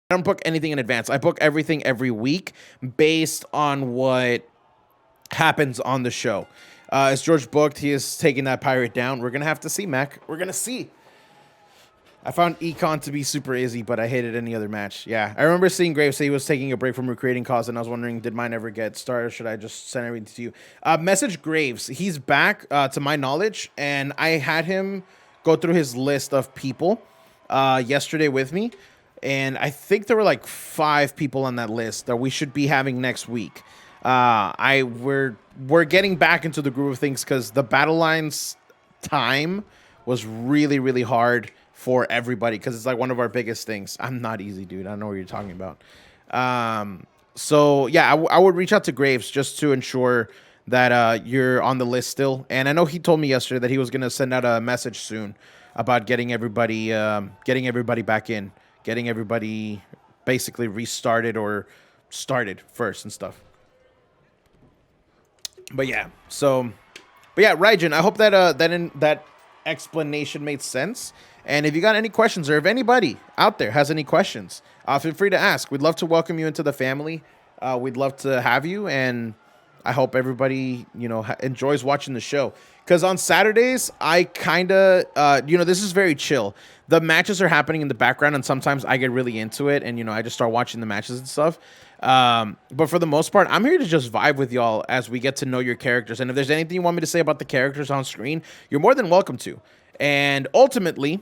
I don't book anything in advance. I book everything every week based on what happens on the show. As George booked, he is taking that pirate down. We're going to have to see, Mac. We're going to see. I found Econ to be super easy, but I hated any other match. Yeah, I remember seeing Graves say he was taking a break from recreating calls, and I was wondering, did mine ever get started, or should I just send everything to you? Message Graves. He's back, to my knowledge, and I had him go through his list of people yesterday with me. And I think there were like 5 people on that list that we should be having next week. We're getting back into the groove of things because the battle lines time was really, really hard for everybody because it's like one of our biggest things. I'm not easy, dude. I don't know what you're talking about. So yeah, I would reach out to Graves just to ensure that you're on the list still. And I know he told me yesterday that he was gonna send out a message soon about getting everybody back in. Getting everybody basically restarted or started first and stuff. But yeah, Raijin, I hope that that explanation made sense. And if you got any questions, or if anybody out there has any questions, feel free to ask. We'd love to welcome you into the family. We'd love to have you, and I hope everybody, enjoys watching the show. Because on Saturdays, I kind of, this is very chill. The matches are happening in the background, and sometimes I get really into it, and, I just start watching the matches and stuff. But for the most part, I'm here to just vibe with y'all as we get to know your characters. And if there's anything you want me to say about the characters on screen, you're more than welcome to. And ultimately,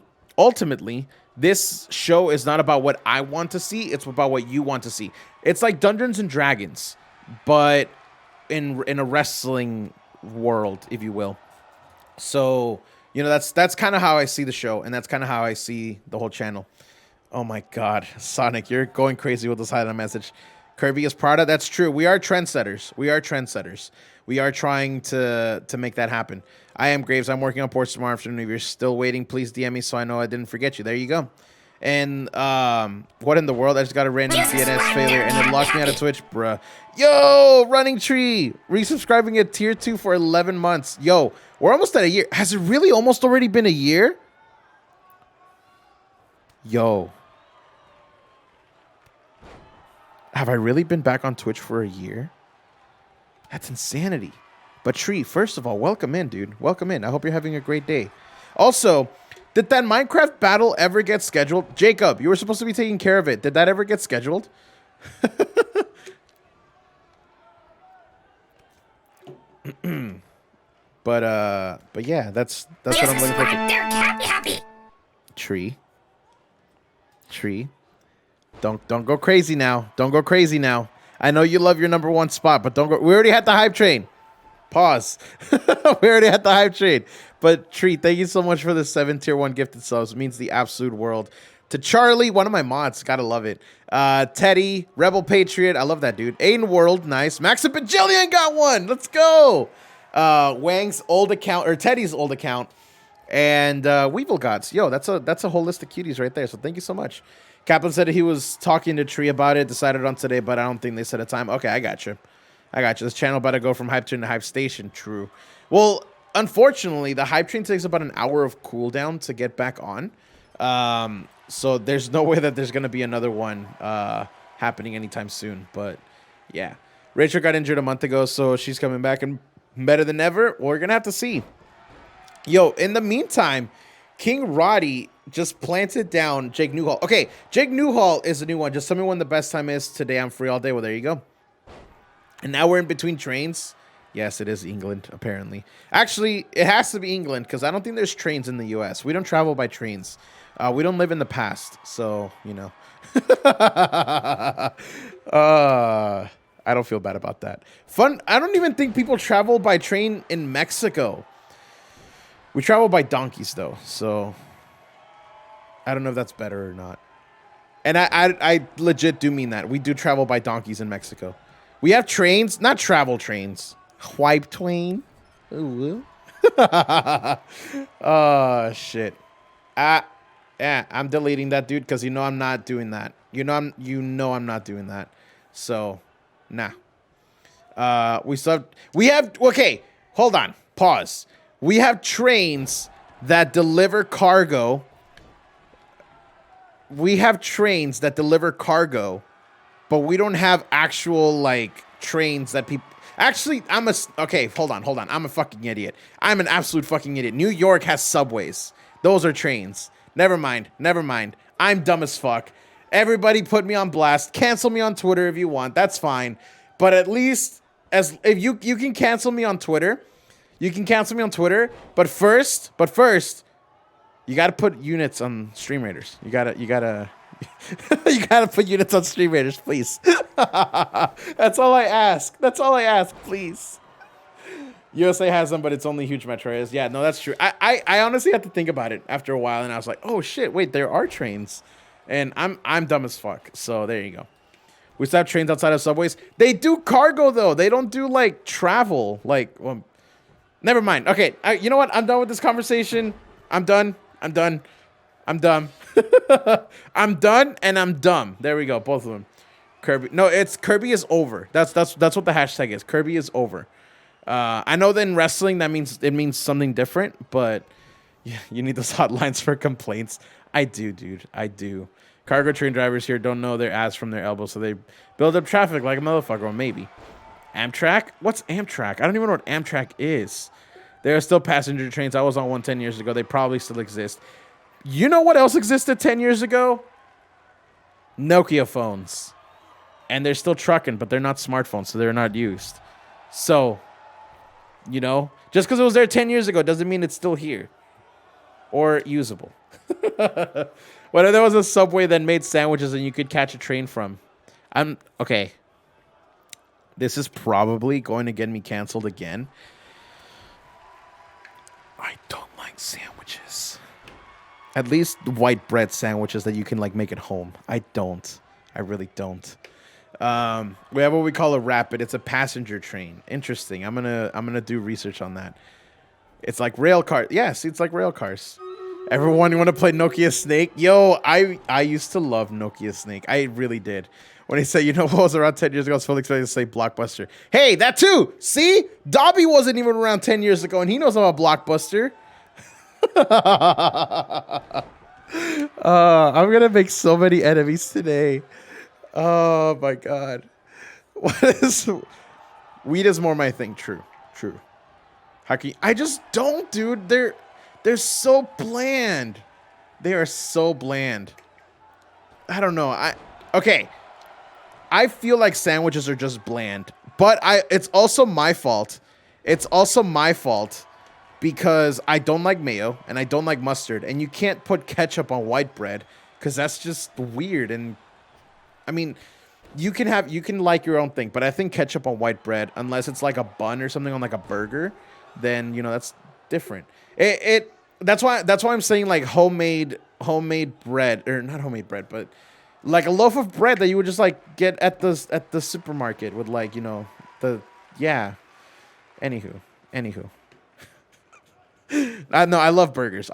this show is not about what I want to see. It's about what you want to see. It's like Dungeons and Dragons, but in a wrestling world, if you will. So, that's kind of how I see the show, and that's kind of how I see the whole channel. Oh my God, Sonic, you're going crazy with this highlight message. Kirby is Prada. That's true. We are trendsetters. We are trying to make that happen. I am Graves. I'm working on ports tomorrow afternoon. If you're still waiting, please DM me so I know I didn't forget you. There you go. And what in the world? I just got a random DNS failure and it locked me out of Twitch, bruh. Yo, Running Tree, resubscribing at tier 2 for 11 months. Yo, we're almost at a year. Has it really almost already been a year? Yo. Have I really been back on Twitch for a year? That's insanity. But Tree, first of all, welcome in, dude. Welcome in. I hope you're having a great day. Also, did that Minecraft battle ever get scheduled? Jacob, you were supposed to be taking care of it. Did that ever get scheduled? But yeah, that's what I'm looking for. Happy. Tree. Don't go crazy now. Don't go crazy now. I know you love your #1 spot, but don't go. We already had the hype train. Pause. We already had the hype train. But Tree, thank you so much for the 7 tier 1 gifted subs. It means the absolute world. To Charlie, one of my mods, gotta love it. Teddy, Rebel Patriot, I love that dude. Aiden World, nice. Max and Bajillion got one. Let's go. Wang's old account, or Teddy's old account, and Weevil Gods. Yo, that's a whole list of cuties right there. So thank you so much. Kaplan said he was talking to Tree about it, decided on today, but I don't think they set a time. Okay, I got you. This channel about to go from hype train to hype station. True. Well, unfortunately, the hype train takes about an hour of cooldown to get back on. So there's no way that there's going to be another one happening anytime soon. But yeah, Rachel got injured a month ago, so she's coming back and better than ever. We're going to have to see. Yo, in the meantime, King Roddy just planted down Jake Newhall. Okay, Jake Newhall is a new one. Just tell me when the best time is. Today I'm free all day. Well, there you go. And now we're in between trains. Yes, it is England, apparently. Actually, it has to be England because I don't think there's trains in the U.S. We don't travel by trains. We don't live in the past, so, I don't feel bad about that. Fun. I don't even think people travel by train in Mexico. We travel by donkeys, though, so I don't know if that's better or not. And I legit do mean that. We do travel by donkeys in Mexico. We have trains, not travel trains. Wipe twain. Ooh. Oh, shit. Yeah, I'm deleting that, dude, because you know I'm not doing that. I'm not doing that. So, nah. We have okay, hold on. Pause. We have trains that deliver cargo. We have trains that deliver cargo, but we don't have actual like trains that people actually okay, hold on. I'm a fucking idiot. I'm an absolute fucking idiot. New York has subways. Those are trains. Never mind. I'm dumb as fuck. Everybody put me on blast. Cancel me on Twitter if you want. That's fine. But at least as if you can cancel me on Twitter. You can cancel me on Twitter, but first, you gotta put units on Stream Raiders. You gotta you gotta put units on Stream Raiders, please. That's all I ask. Please. USA has them, but it's only huge metro areas. Yeah, no, that's true. I honestly had to think about it after a while, and I was like, oh shit, wait, there are trains, and I'm dumb as fuck. So there you go. We still have trains outside of subways. They do cargo though. They don't do like travel. Like, well, never mind. Okay, you know what? I'm done with this conversation. I'm done, and I'm dumb. There we go, both of them. Kirby. No, it's Kirby is over. That's what the hashtag is. Kirby is over. I know that in wrestling that means something different, but yeah, you need those hotlines for complaints. I do, dude. I do. Cargo train drivers here don't know their ass from their elbows, so they build up traffic like a motherfucker. Or maybe Amtrak. What's Amtrak? I don't even know what Amtrak is. There are still passenger trains. I was on one 10 years ago. They probably still exist. You know what else existed 10 years ago? Nokia phones. And they're still trucking, but they're not smartphones, so they're not used. So, you know, just because it was there 10 years ago doesn't mean it's still here. Or usable. What if there was a subway that made sandwiches and you could catch a train from? Okay. This is probably going to get me canceled again. I don't like sandwiches. At least white bread sandwiches that you can like make at home. I don't. I really don't. We have what we call a rapid. It's a passenger train. Interesting. I'm gonna do research on that. It's like rail car. Yes, it's like rail cars. Everyone, you want to play Nokia Snake? Yo, I used to love Nokia Snake. I really did. When he said, you know what was around 10 years ago, I was fully expecting to say Blockbuster. Hey, that too. See? Dobby wasn't even around 10 years ago, and he knows about Blockbuster. I'm going to make so many enemies today. Oh, my God. Weed is more my thing. True. Hockey. I just don't, dude. They're so bland. They are so bland. I don't know. Okay. I feel like sandwiches are just bland, but it's also my fault. It's also my fault because I don't like mayo and I don't like mustard, and you can't put ketchup on white bread because that's just weird. And I mean, you can like your own thing, but I think ketchup on white bread, unless it's like a bun or something on like a burger, then that's different. That's why I'm saying like homemade bread, or not homemade bread, but like a loaf of bread that you would just like get at the supermarket with like, Anywho. No, I love burgers.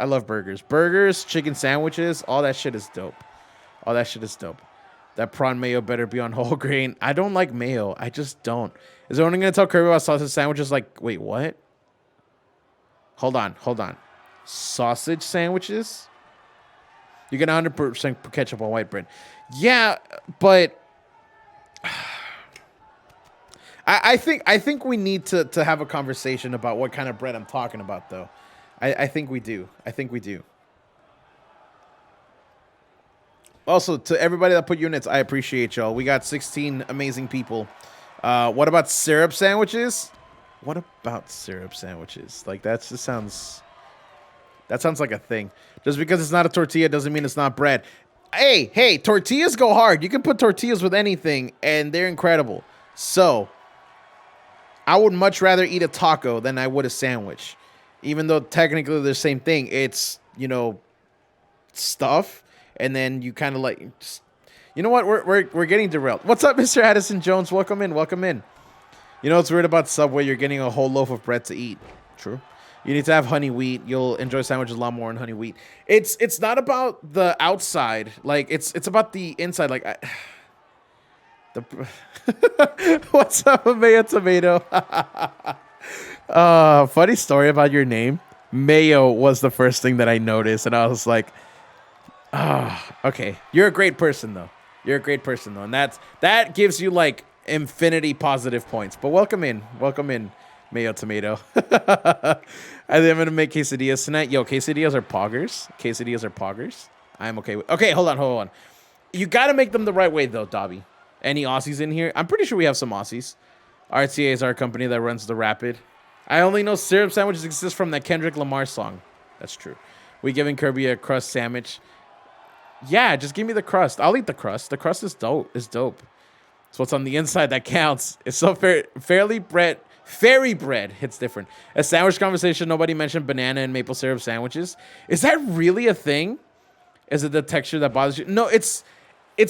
Burgers, chicken sandwiches, all that shit is dope. That prawn mayo better be on whole grain. I don't like mayo. I just don't. Is there only going to tell Kirby about sausage sandwiches? Like, wait, what? Hold on. Sausage sandwiches? You get 100% ketchup on white bread. Yeah, but I think we need to have a conversation about what kind of bread I'm talking about, though. I think we do. Also, to everybody that put units, I appreciate y'all. We got 16 amazing people. What about syrup sandwiches? Like, that sounds like a thing. Just because it's not a tortilla doesn't mean it's not bread. Hey, tortillas go hard. You can put tortillas with anything, and they're incredible. So, I would much rather eat a taco than I would a sandwich. Even though technically they're the same thing. It's, stuff, and then you kind of like... You know what? We're getting derailed. What's up, Mr. Addison Jones? Welcome in. You know what's weird about Subway? You're getting a whole loaf of bread to eat. True. You need to have honey wheat. You'll enjoy sandwiches a lot more on honey wheat. It's not about the outside. Like it's about the inside. Like what's up, Mayo Tomato? Funny story about your name. Mayo was the first thing that I noticed, and I was like, okay. You're a great person though. You're a great person though, and that gives you like infinity positive points. But welcome in, Mayo Tomato. I think I'm gonna make quesadillas tonight. Yo, quesadillas are poggers. Quesadillas are poggers. I'm okay with. Okay, hold on. You gotta make them the right way though, Dobby. Any Aussies in here? I'm pretty sure we have some Aussies. RTA is our company that runs the Rapid. I only know syrup sandwiches exist from that Kendrick Lamar song. That's true. We giving Kirby a crust sandwich. Yeah, just give me the crust. I'll eat the crust. The crust is dope. It's what's on the inside that counts. It's so fairy bread hits different. A sandwich conversation. Nobody mentioned banana and maple syrup sandwiches. Is that really a thing? Is it the texture that bothers you? No, it's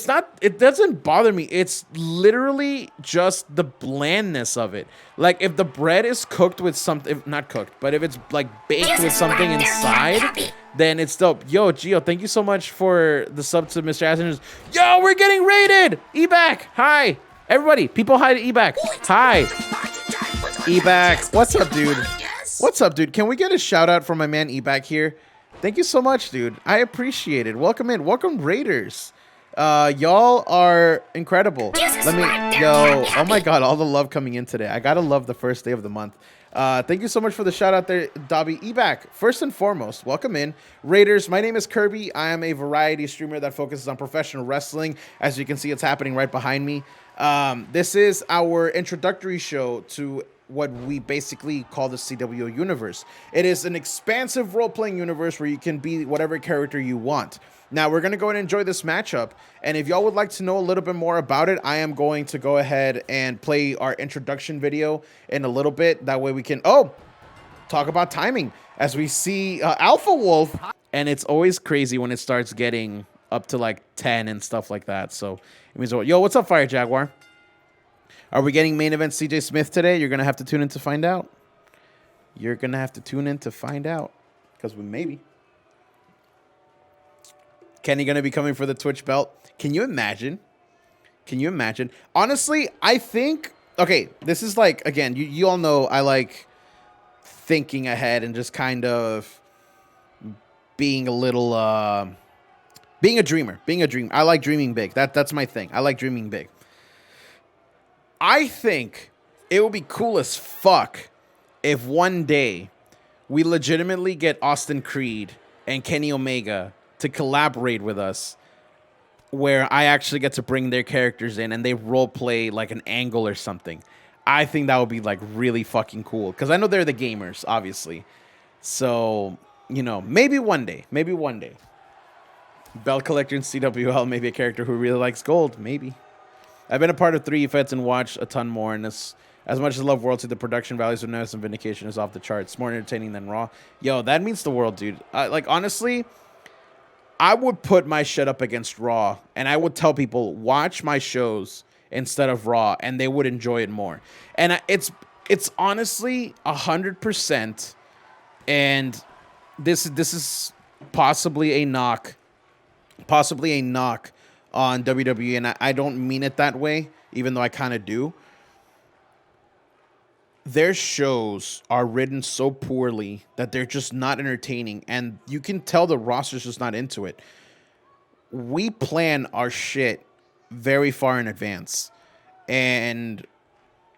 not. It doesn't bother me. It's literally just the blandness of it. Like if the bread is cooked with something, if not cooked, but if it's like baked with something inside, then it's dope. Yo, Gio, thank you so much for the sub to Mr. Ashen. Yo, we're getting raided. Ebac, hi. Everybody, people hi to Ebac. Hi. Ebac, what's up, dude? What's up, dude? Can we get a shout out from my man Ebac here? Thank you so much, dude. I appreciate it. Welcome in. Welcome, Raiders. Y'all are incredible. Oh my God, all the love coming in today. I gotta love the first day of the month. Thank you so much for the shout out there, Dobby. Ebac, first and foremost, welcome in. Raiders, my name is Kirby. I am a variety streamer that focuses on professional wrestling. As you can see, it's happening right behind me. This is our introductory show to what we basically call the CWL Universe. It is an expansive role-playing universe where you can be whatever character you want. Now, we're going to go and enjoy this matchup, and if y'all would like to know a little bit more about it, I am going to go ahead and play our introduction video in a little bit. That way we can, talk about timing as we see Alpha Wolf, and it's always crazy when it starts getting up to like 10 and stuff like that. So it means, yo, what's up, Fire Jaguar? Are we getting main event CJ Smith today? You're going to have to tune in to find out. You're going to have to tune in to find out. Because we maybe. Kenny going to be coming for the Twitch belt. Can you imagine? Can you imagine? Honestly, I think... Okay, this is like... Again, you all know I like thinking ahead and just kind of being a little... being a dreamer. I like dreaming big. That's my thing. I like dreaming big. I think it would be cool as fuck if one day we legitimately get Austin Creed and Kenny Omega to collaborate with us, where I actually get to bring their characters in and they role play like an angle or something. I think that would be like really fucking cool, because I know they're the gamers, obviously. So, you know, maybe one day. Belt collector in CWL, maybe a character who really likes gold, maybe. I've been a part of 3 Efeds and watched a ton more, and as much as I love World 2, the production values of Nemesis and Vindication is off the charts. More entertaining than Raw. Yo, that means the world, dude. Like, honestly, I would put my shit up against Raw, and I would tell people, watch my shows instead of Raw, and they would enjoy it more. And it's honestly 100%, and this is possibly a knock on WWE, and I don't mean it that way, even though I kind of do. Their shows are written so poorly that they're just not entertaining, and you can tell the roster's just not into it. We plan our shit very far in advance, and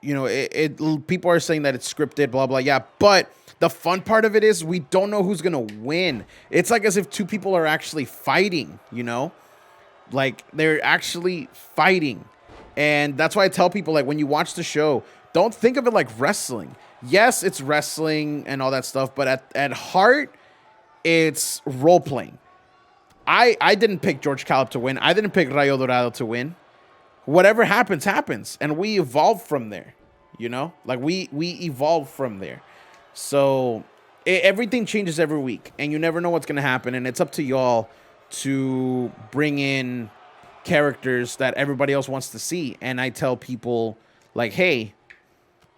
you know, people are saying that it's scripted, blah blah, yeah, but the fun part of it is we don't know who's gonna win. It's like as if two people are actually fighting, you know. Like, they're actually fighting. And that's why I tell people, like, when you watch the show, don't think of it like wrestling. Yes, it's wrestling and all that stuff, but at heart, it's role-playing. I didn't pick George Calip to win. I didn't pick Rayo Dorado to win. Whatever happens, happens. And we evolve from there, you know? Like, we evolve from there. So, everything changes every week, and you never know what's going to happen, and it's up to y'all to bring in characters that everybody else wants to see. And I tell people, like, hey,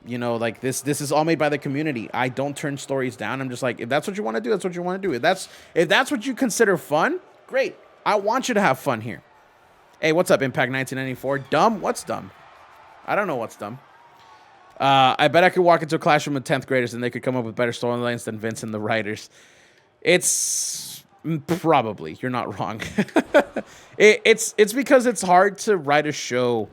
You know, like this is all made by the community. I don't turn stories down. I'm just like, if that's what you want to do, that's what you want to do. If that's what you consider fun, great. I want you to have fun here. Hey, what's up, Impact 1994? Dumb? What's dumb? I don't know what's dumb. I bet I could walk into a classroom with 10th graders and they could come up with better storylines than Vince and the writers. It's probably, you're not wrong. It's because it's hard to write a show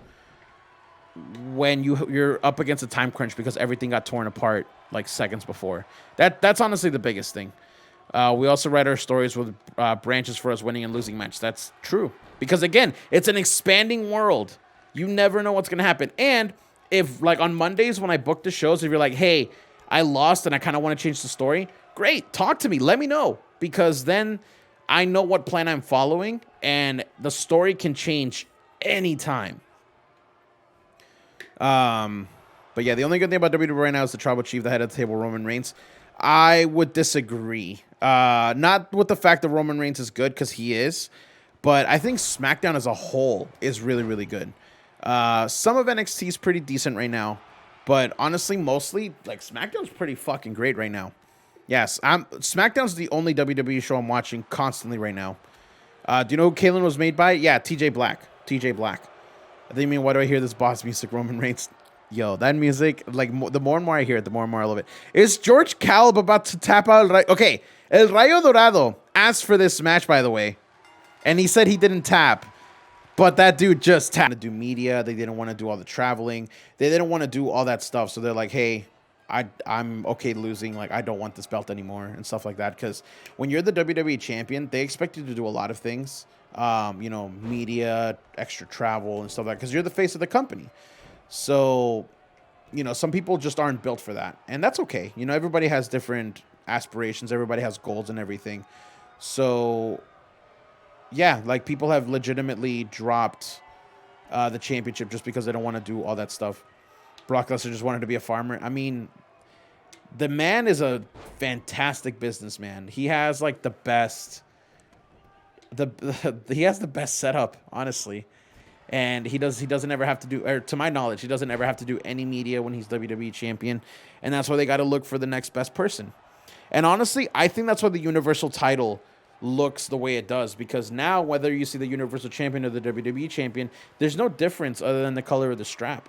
when you're up against a time crunch because everything got torn apart like seconds before. That's honestly the biggest thing. We also write our stories with branches for us winning and losing matches. That's true. Because, again, it's an expanding world. You never know what's going to happen. And if, like, on Mondays when I book the shows, if you're like, hey, I lost and I kind of want to change the story, great. Talk to me. Let me know. Because then I know what plan I'm following, and the story can change anytime. But, yeah, the only good thing about WWE right now is the Tribal Chief, the head of the table, Roman Reigns. I would disagree. Not with the fact that Roman Reigns is good, because he is. But I think SmackDown as a whole is really, really good. Some of NXT is pretty decent right now. But honestly, mostly, like, SmackDown's pretty fucking great right now. Yes, SmackDown's the only WWE show I'm watching constantly right now. Do you know who Kalen was made by? Yeah, TJ Black. TJ Black. I think, why do I hear this boss music, Roman Reigns? Yo, that music, like, the more and more I hear it, the more and more I love it. Is George Caleb about to tap out? Okay, El Rayo Dorado asked for this match, by the way. And he said he didn't tap. But that dude just tapped. To do media. They didn't want to do all the traveling. They didn't want to do all that stuff. So they're like, hey, I'm okay losing. Like, I don't want this belt anymore and stuff like that. Because when you're the WWE champion, they expect you to do a lot of things. You know, media, extra travel and stuff like that. Because you're the face of the company. So, you know, some people just aren't built for that. And that's okay. You know, everybody has different aspirations. Everybody has goals and everything. So, yeah, like, people have legitimately dropped the championship just because they don't want to do all that stuff. Brock Lesnar just wanted to be a farmer. I mean, the man is a fantastic businessman. He has, like, the best... he has the best setup, honestly. And he doesn't ever have to do, or to my knowledge, he doesn't ever have to do any media when he's WWE champion. And that's why they got to look for the next best person. And honestly, I think that's why the Universal title looks the way it does. Because now, whether you see the Universal champion or the WWE champion, there's no difference other than the color of the strap.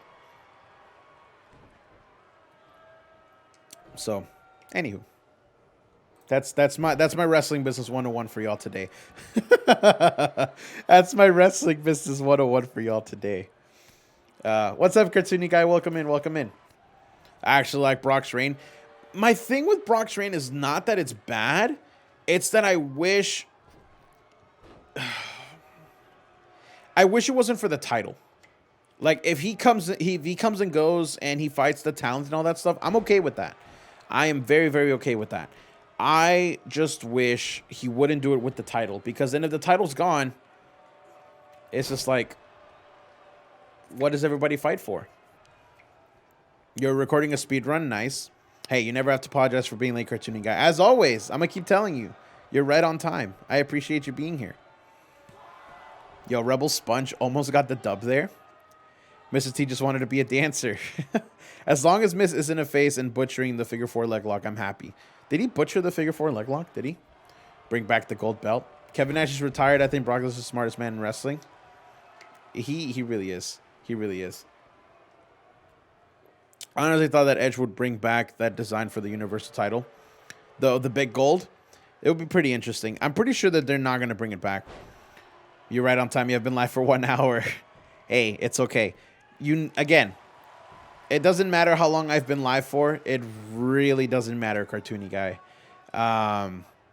So, anywho. That's my wrestling business 101 for y'all today. That's my wrestling business 101 for y'all today. What's up, cartoony guy? Welcome in, welcome in. I actually like Brock's reign. My thing with Brock's reign is not that it's bad. It's that I wish it wasn't for the title. Like, if he comes and goes and he fights the talent and all that stuff, I'm okay with that. I am very, very okay with that. I just wish he wouldn't do it with the title, because then if the title's gone, it's just like, what does everybody fight for? You're recording a speed run, nice. Hey, you never have to apologize for being late, cartooning guy. As always, I'm gonna keep telling you, you're right on time. I appreciate you being here. Yo, Rebel Sponge almost got the dub there. Mrs. T just wanted to be a dancer. As long as Miss isn't a face and butchering the figure 4 leg lock, I'm happy. Did he butcher the figure 4 leg lock? Did he? Bring back the gold belt. Kevin Nash is retired. I think Brock Lesnar is the smartest man in wrestling. He really is. He really is. I honestly thought that Edge would bring back that design for the Universal title. The big gold. It would be pretty interesting. I'm pretty sure that they're not going to bring it back. You're right on time. You have been live for 1 hour. Hey, it's okay. Again, it doesn't matter how long I've been live for. It really doesn't matter, cartoony guy.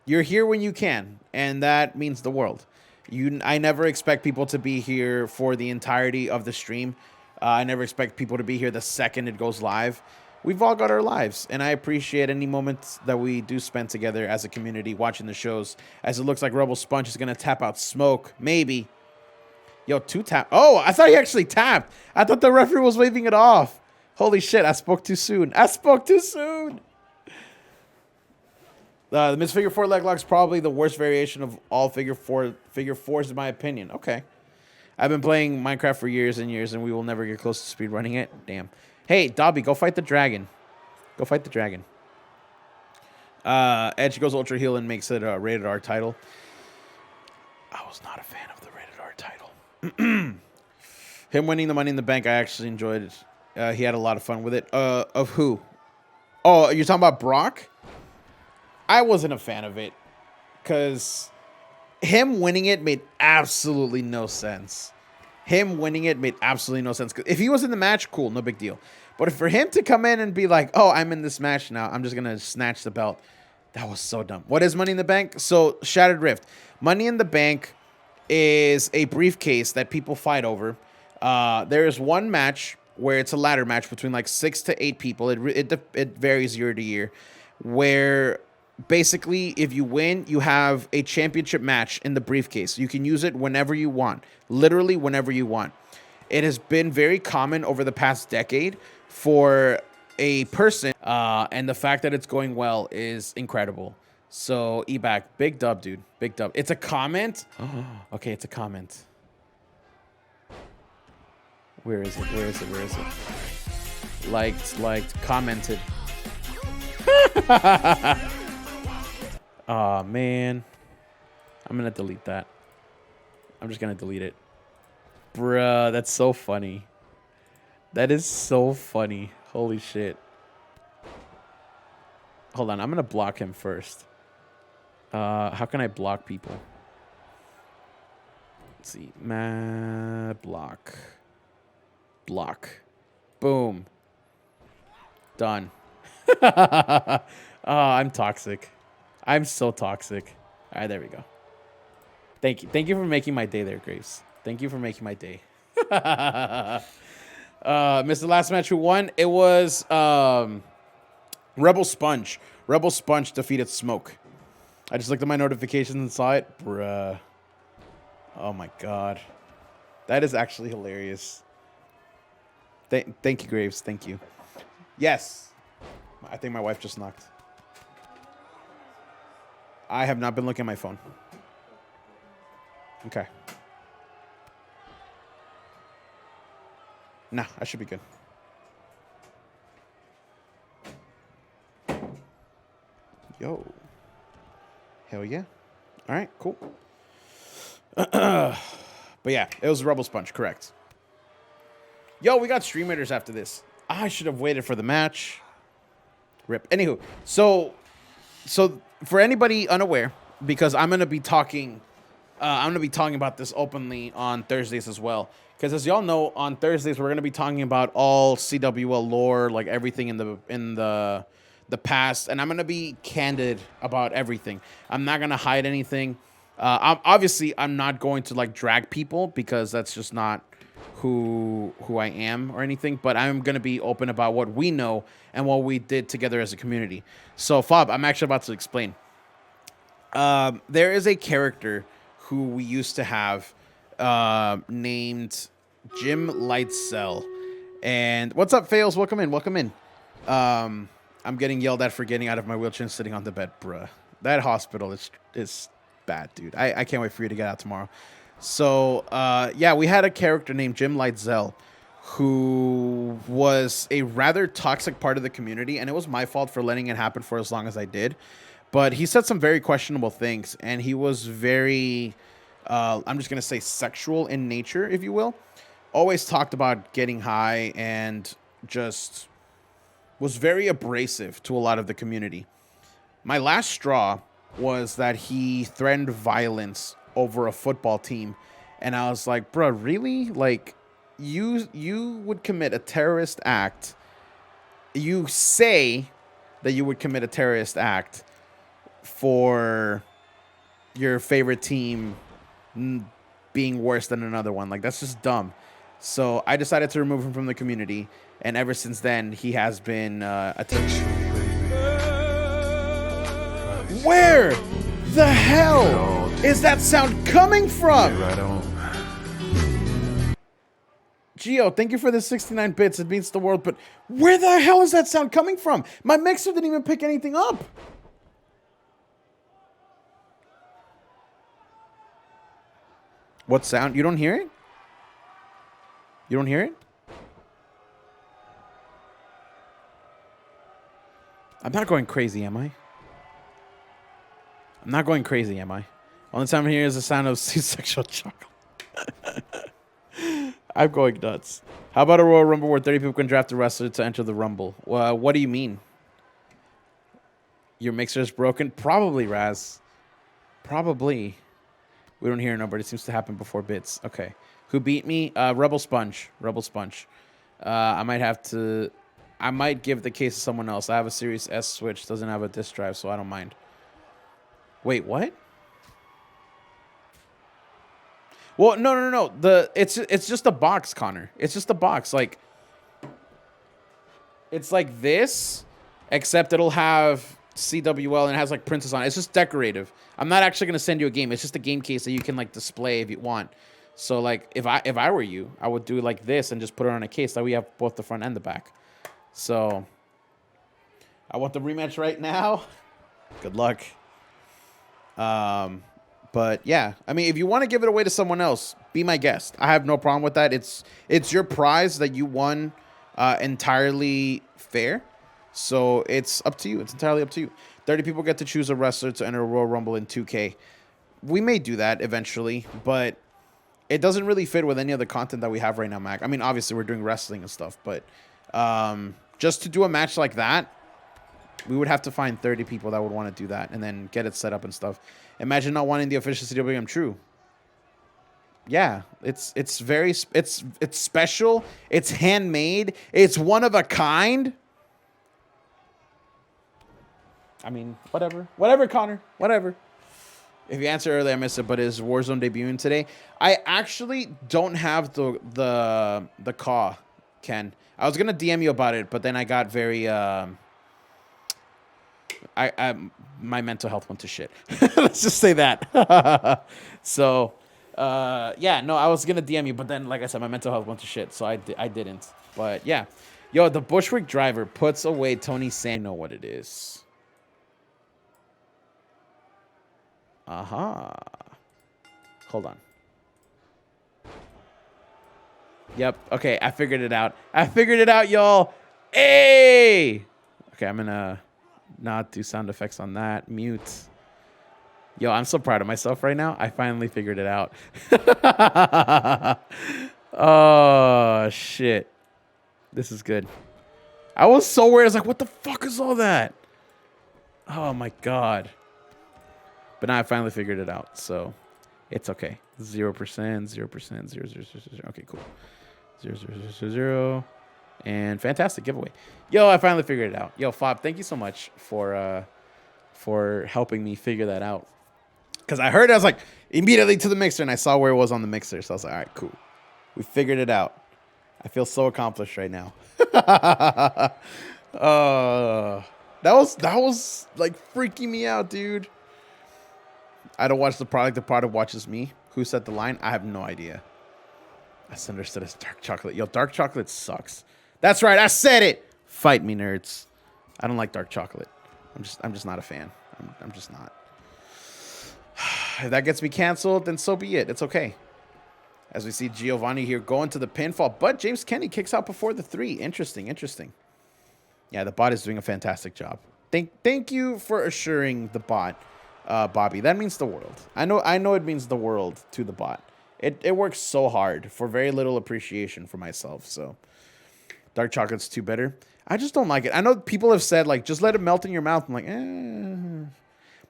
You're here when you can, and that means the world. I never expect people to be here for the entirety of the stream. I never expect people to be here the second it goes live. We've all got our lives, and I appreciate any moments that we do spend together as a community watching the shows, as it looks like Rebel Sponge is going to tap out Smoke. Maybe. Yo, 2 tap. Oh, I thought he actually tapped. I thought the referee was waving it off. Holy shit, I spoke too soon. I spoke too soon. The Miss Figure 4 leg lock is probably the worst variation of all figure fours in my opinion. Okay. I've been playing Minecraft for years and years, and we will never get close to speedrunning it. Damn. Hey, Dobby, go fight the dragon. Go fight the dragon. Edge goes Ultra Heal and makes it a rated R title. I was not a fan of the rated R title. Him winning the Money in the Bank, I actually enjoyed it. He had a lot of fun with it. Of who? Oh, you're talking about Brock? I wasn't a fan of it because him winning it made absolutely no sense. Him winning it made absolutely no sense. If he was in the match, cool, no big deal. But for him to come in and be like, oh, I'm in this match now, I'm just going to snatch the belt. That was so dumb. What is Money in the Bank? So, Shattered Rift. Money in the Bank is a briefcase that people fight over. There is one match where it's a ladder match between like 6 to 8 people. It varies year to year. Where basically, if you win, you have a championship match in the briefcase. You can use it whenever you want. Literally whenever you want. It has been very common over the past decade for a person, and the fact that it's going well is incredible. So, Ebac, big dub, dude. Big dub. It's a comment? Okay, it's a comment. Where is it? Where is it? Where is it? Liked, commented. Oh, man. I'm going to delete that. I'm just going to delete it. Bruh, that's so funny. That is so funny. Holy shit. Hold on, I'm going to block him first. How can I block people? Let's see. Block. Block. Boom. Done. Oh, I'm toxic. I'm so toxic. All right, there we go. Thank you. Thank you for making my day there, Graves. Thank you for making my day. Missed the last match. Who won? It was Rebel Sponge. Rebel Sponge defeated Smoke. I just looked at my notifications and saw it. Bruh. Oh my god. That is actually hilarious. Thank you, Graves. Thank you. Yes. I think my wife just knocked. I have not been looking at my phone. Okay. Nah, I should be good. Yo. Hell yeah. All right, cool. But yeah, it was Rebel Sponge, correct. Yo, we got Stream Raiders after this. I should have waited for the match. Rip. Anywho, so for anybody unaware, because I'm gonna be talking about this openly on Thursdays as well. Because as y'all know, on Thursdays we're gonna be talking about all CWL lore, like everything in the past, and I'm gonna be candid about everything. I'm not gonna hide anything. I'm not going to like drag people because that's just not who I am or anything. But I'm gonna be open about what we know and what we did together as a community. So, Fob, I'm actually about to explain. There is a character who we used to have named Jim Lightcell. And what's up, Fails? Welcome in. Welcome in. I'm getting yelled at for getting out of my wheelchair and sitting on the bed. Bruh. That hospital is bad, dude. I can't wait for you to get out tomorrow. So, yeah, we had a character named Jim Lightcell who was a rather toxic part of the community, and it was my fault for letting it happen for as long as I did. But he said some very questionable things, and he was very, I'm just going to say sexual in nature, if you will. Always talked about getting high and just was very abrasive to a lot of the community. My last straw was that he threatened violence over a football team, and I was like, bro, really? Like, you would commit a terrorist act. You say that you would commit a terrorist act for your favorite team being worse than another one. Like, that's just dumb. So I decided to remove him from the community, and ever since then, he has been attacked. Where the hell is that sound coming from? Right on. Gio, thank you for the 69 bits. It means the world, but where the hell is that sound coming from? My mixer didn't even pick anything up. What sound? You don't hear it? You don't hear it? I'm not going crazy, am I? I'm not going crazy, am I? Only time I hear is the sound of sexual chuckle. I'm going nuts. How about a Royal Rumble where 30 people can draft a wrestler to enter the Rumble? What do you mean? Your mixer is broken? Probably, Raz. Probably. We don't hear a number. It seems to happen before bits. Okay. Who beat me? Rebel Sponge. Rebel Sponge. I might give the case to someone else. I have a Series S Switch. Doesn't have a disk drive, so I don't mind. Wait, what? Well, no. It's just a box, Connor. It's just a box. Like, it's like this, except it'll have CWL and it has like princess on it. It's just decorative. I'm not actually gonna send you a game. It's just a game case that you can like display if you want. So like if I were you, I would do like this and just put it on a case that we have both the front and the back. So I want the rematch right now. Good luck. But yeah, I mean, if you want to give it away to someone else, be my guest. I have no problem with that. It's your prize that you won entirely fair. So it's up to you. It's entirely up to you. 30 people get to choose a wrestler to enter a Royal Rumble in 2K. We may do that eventually, but it doesn't really fit with any of the content that we have right now, Mac. I mean, obviously we're doing wrestling and stuff, but just to do a match like that, we would have to find 30 people that would want to do that and then get it set up and stuff. Imagine not wanting the official CWM true. Yeah, it's special. It's handmade. It's one of a kind. I mean, whatever, Connor, whatever. If you answer earlier, I missed it. But is Warzone debuting today? I actually don't have the call, Ken. I was gonna DM you about it, but then I got very my mental health went to shit. Let's just say that. So, yeah, no, I was gonna DM you, but then, like I said, my mental health went to shit, so I didn't. But yeah, yo, the Bushwick driver puts away Tony Sand. Know what it is? Aha. Hold on. Yep. Okay, I figured it out. Y'all. Hey. Okay, I'm gonna not do sound effects on that. Mute. Yo, I'm so proud of myself right now. I finally figured it out. Oh, shit. This is good. I was so worried. I was like, what the fuck is all that? Oh, my God. But now I finally figured it out. So it's okay. 0%, 0%, 0, 0, 0, 0. Okay, cool. 0, 0, 0, 0, 0. And fantastic giveaway. Yo, I finally figured it out. Yo, Fob, thank you so much for helping me figure that out. Because I heard it, I was like, immediately to the mixer, and I saw where it was on the mixer. So I was like, all right, cool. We figured it out. I feel so accomplished right now. That was like freaking me out, dude. I don't watch the product watches me. Who set the line? I have no idea. I understood as dark chocolate. Yo, dark chocolate sucks. That's right, I said it. Fight me, nerds. I don't like dark chocolate. I'm just not a fan. I'm just not. If that gets me canceled, then so be it. It's okay. As we see Giovanni here going to the pinfall, but James Kenny kicks out before the 3. Interesting. Yeah, the bot is doing a fantastic job. Thank you for assuring the bot, Bobby. That means the world. I know it means the world to the bot. It works so hard for very little appreciation for myself. So dark chocolate's too bitter. I just don't like it. I know people have said, like, just let it melt in your mouth. I'm like,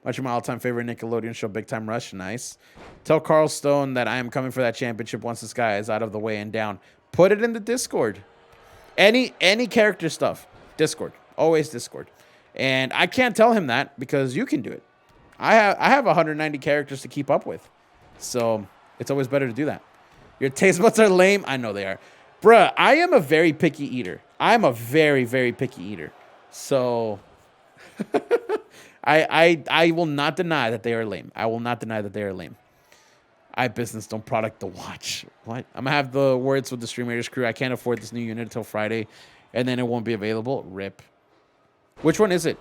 Much of my all-time favorite Nickelodeon show, Big Time Rush. Nice. Tell Carl Stone that I am coming for that championship once this guy is out of the way and down. Put it in the Discord. Any character stuff. Discord. Always Discord. And I can't tell him that because you can do it. I have 190 characters to keep up with. So it's always better to do that. Your taste buds are lame. I know they are. Bruh, I am a very picky eater. I'm a very, very picky eater. So I will not deny that they are lame. I will not deny that they are lame. I business, don't product, the watch. What? I'm going to have the words with the Stream Raiders crew. I can't afford this new unit until Friday, and then it won't be available. Rip. Which one is it?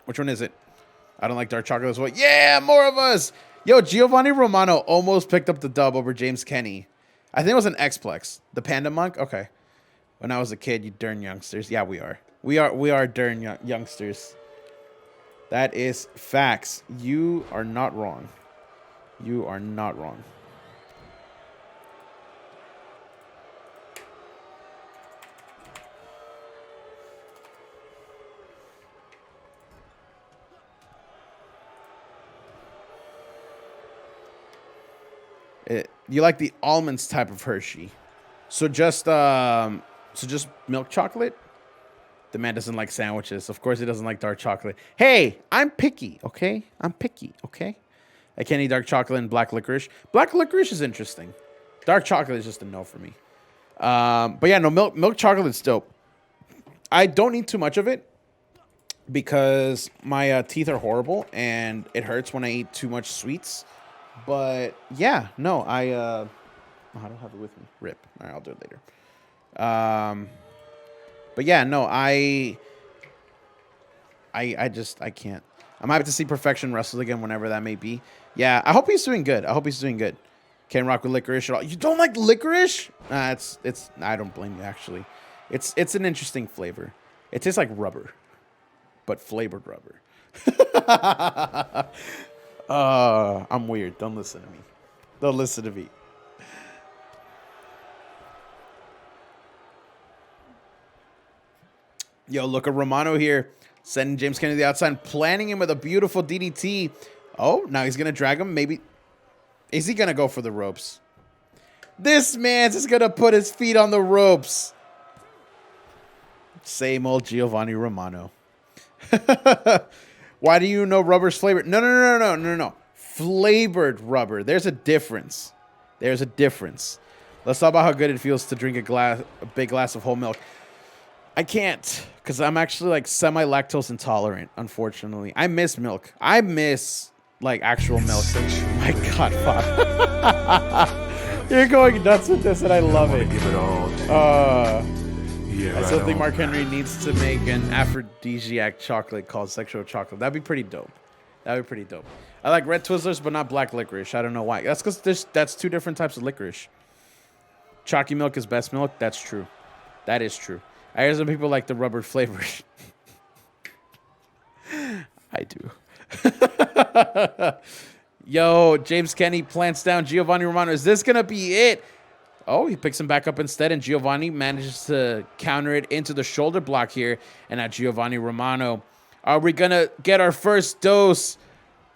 I don't like dark chocolate as well. Yeah, more of us. Yo, Giovanni Romano almost picked up the dub over James Kenny. I think it was an X-Plex. The Panda Monk? Okay. when I was a kid, you darn youngsters. Yeah, we are. We are darn youngsters. That is facts. You are not wrong. You are not wrong. You like the almonds type of Hershey. So just milk chocolate? The man doesn't like sandwiches. Of course he doesn't like dark chocolate. Hey, I'm picky, okay? I'm picky, okay? I can't eat dark chocolate and black licorice. Black licorice is interesting. Dark chocolate is just a no for me. But yeah, no, milk chocolate's dope. I don't eat too much of it because my teeth are horrible and it hurts when I eat too much sweets. But yeah, no, I don't have it with me. Rip. All right, I'll do it later. But yeah, no, I can't. I'm happy to see Perfection wrestle again whenever that may be. Yeah, I hope he's doing good. Can't rock with licorice at all. You don't like licorice? It's I don't blame you actually. It's an interesting flavor. It tastes like rubber, but flavored rubber. I'm weird. Don't listen to me. Yo, look at Romano here. Sending James Kennedy to the outside, planning him with a beautiful DDT. Oh, now he's going to drag him. Maybe. Is he going to go for the ropes? This man's just going to put his feet on the ropes. Same old Giovanni Romano. Why do you know rubber's flavored? No. Flavored rubber. There's a difference. Let's talk about how good it feels to drink a big glass of whole milk. I can't, because I'm actually like semi-lactose intolerant, unfortunately. I miss milk. I miss like actual milk. My God, Bob. You're going nuts with this, and I love it. Give it all. I still think Mark Henry needs to make an aphrodisiac chocolate called sexual chocolate. That'd be pretty dope. I like red Twizzlers, but not black licorice. I don't know why. That's because that's two different types of licorice. Chalky milk is best milk. That's true. That is true. I hear some people like the rubber flavor. I do. Yo, James Kenny plants down Giovanni Romano. Is this going to be it? Oh, he picks him back up instead, and Giovanni manages to counter it into the shoulder block here. And now Giovanni Romano. Are we going to get our first dose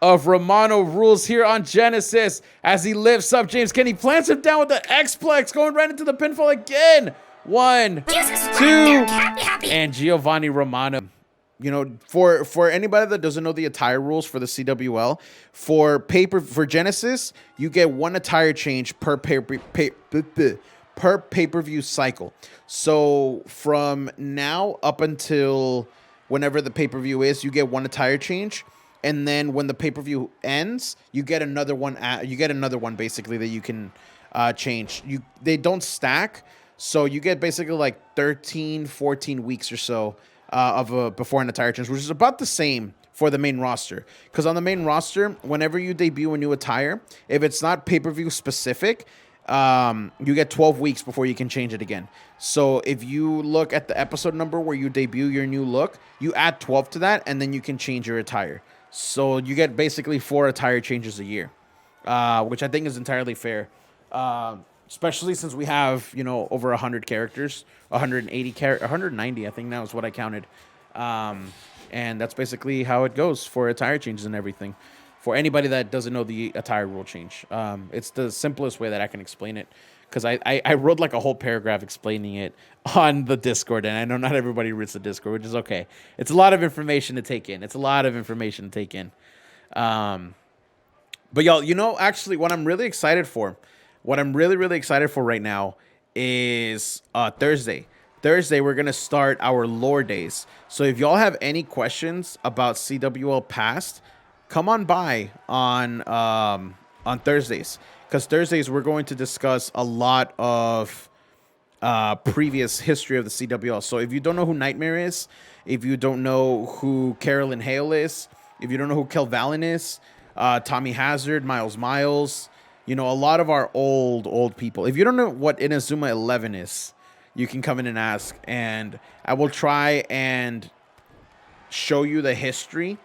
of Romano rules here on Genesis as he lifts up James Kenny, plants him down with the X-Plex, going right into the pinfall again. 1, 2, and Giovanni Romano. You know, for anybody that doesn't know the attire rules for the CWL, for Genesis, you get one attire change per pay-per-view cycle. So from now up until whenever the pay-per-view is, you get one attire change. And then when the pay-per-view ends, you get another one. Basically that you can change. They don't stack. So you get basically like 13, 14 weeks or so of a before an attire change, which is about the same for the main roster. Because on the main roster, whenever you debut a new attire, if it's not pay-per-view specific, you get 12 weeks before you can change it again. So if you look at the episode number where you debut your new look, you add 12 to that, and then you can change your attire. So you get basically 4 attire changes a year, which I think is entirely fair. Especially since we have, over 100 characters, 190, I think now is what I counted. And that's basically how it goes for attire changes and everything. For anybody that doesn't know the attire rule change, it's the simplest way that I can explain it. Because I wrote like a whole paragraph explaining it on the Discord, and I know not everybody reads the Discord, which is okay. It's a lot of information to take in. But y'all, actually, what I'm really excited for, really excited for right now is Thursday. Thursday, we're going to start our lore days. So if y'all have any questions about CWL Past, come on by on Thursdays. Because Thursdays, we're going to discuss a lot of previous history of the CWL. So if you don't know who Nightmare is, if you don't know who Carolyn Hale is, if you don't know who Kel Valen is, Tommy Hazard, Miles, a lot of our old people. If you don't know what Inazuma 11 is, you can come in and ask, and I will try and show you the history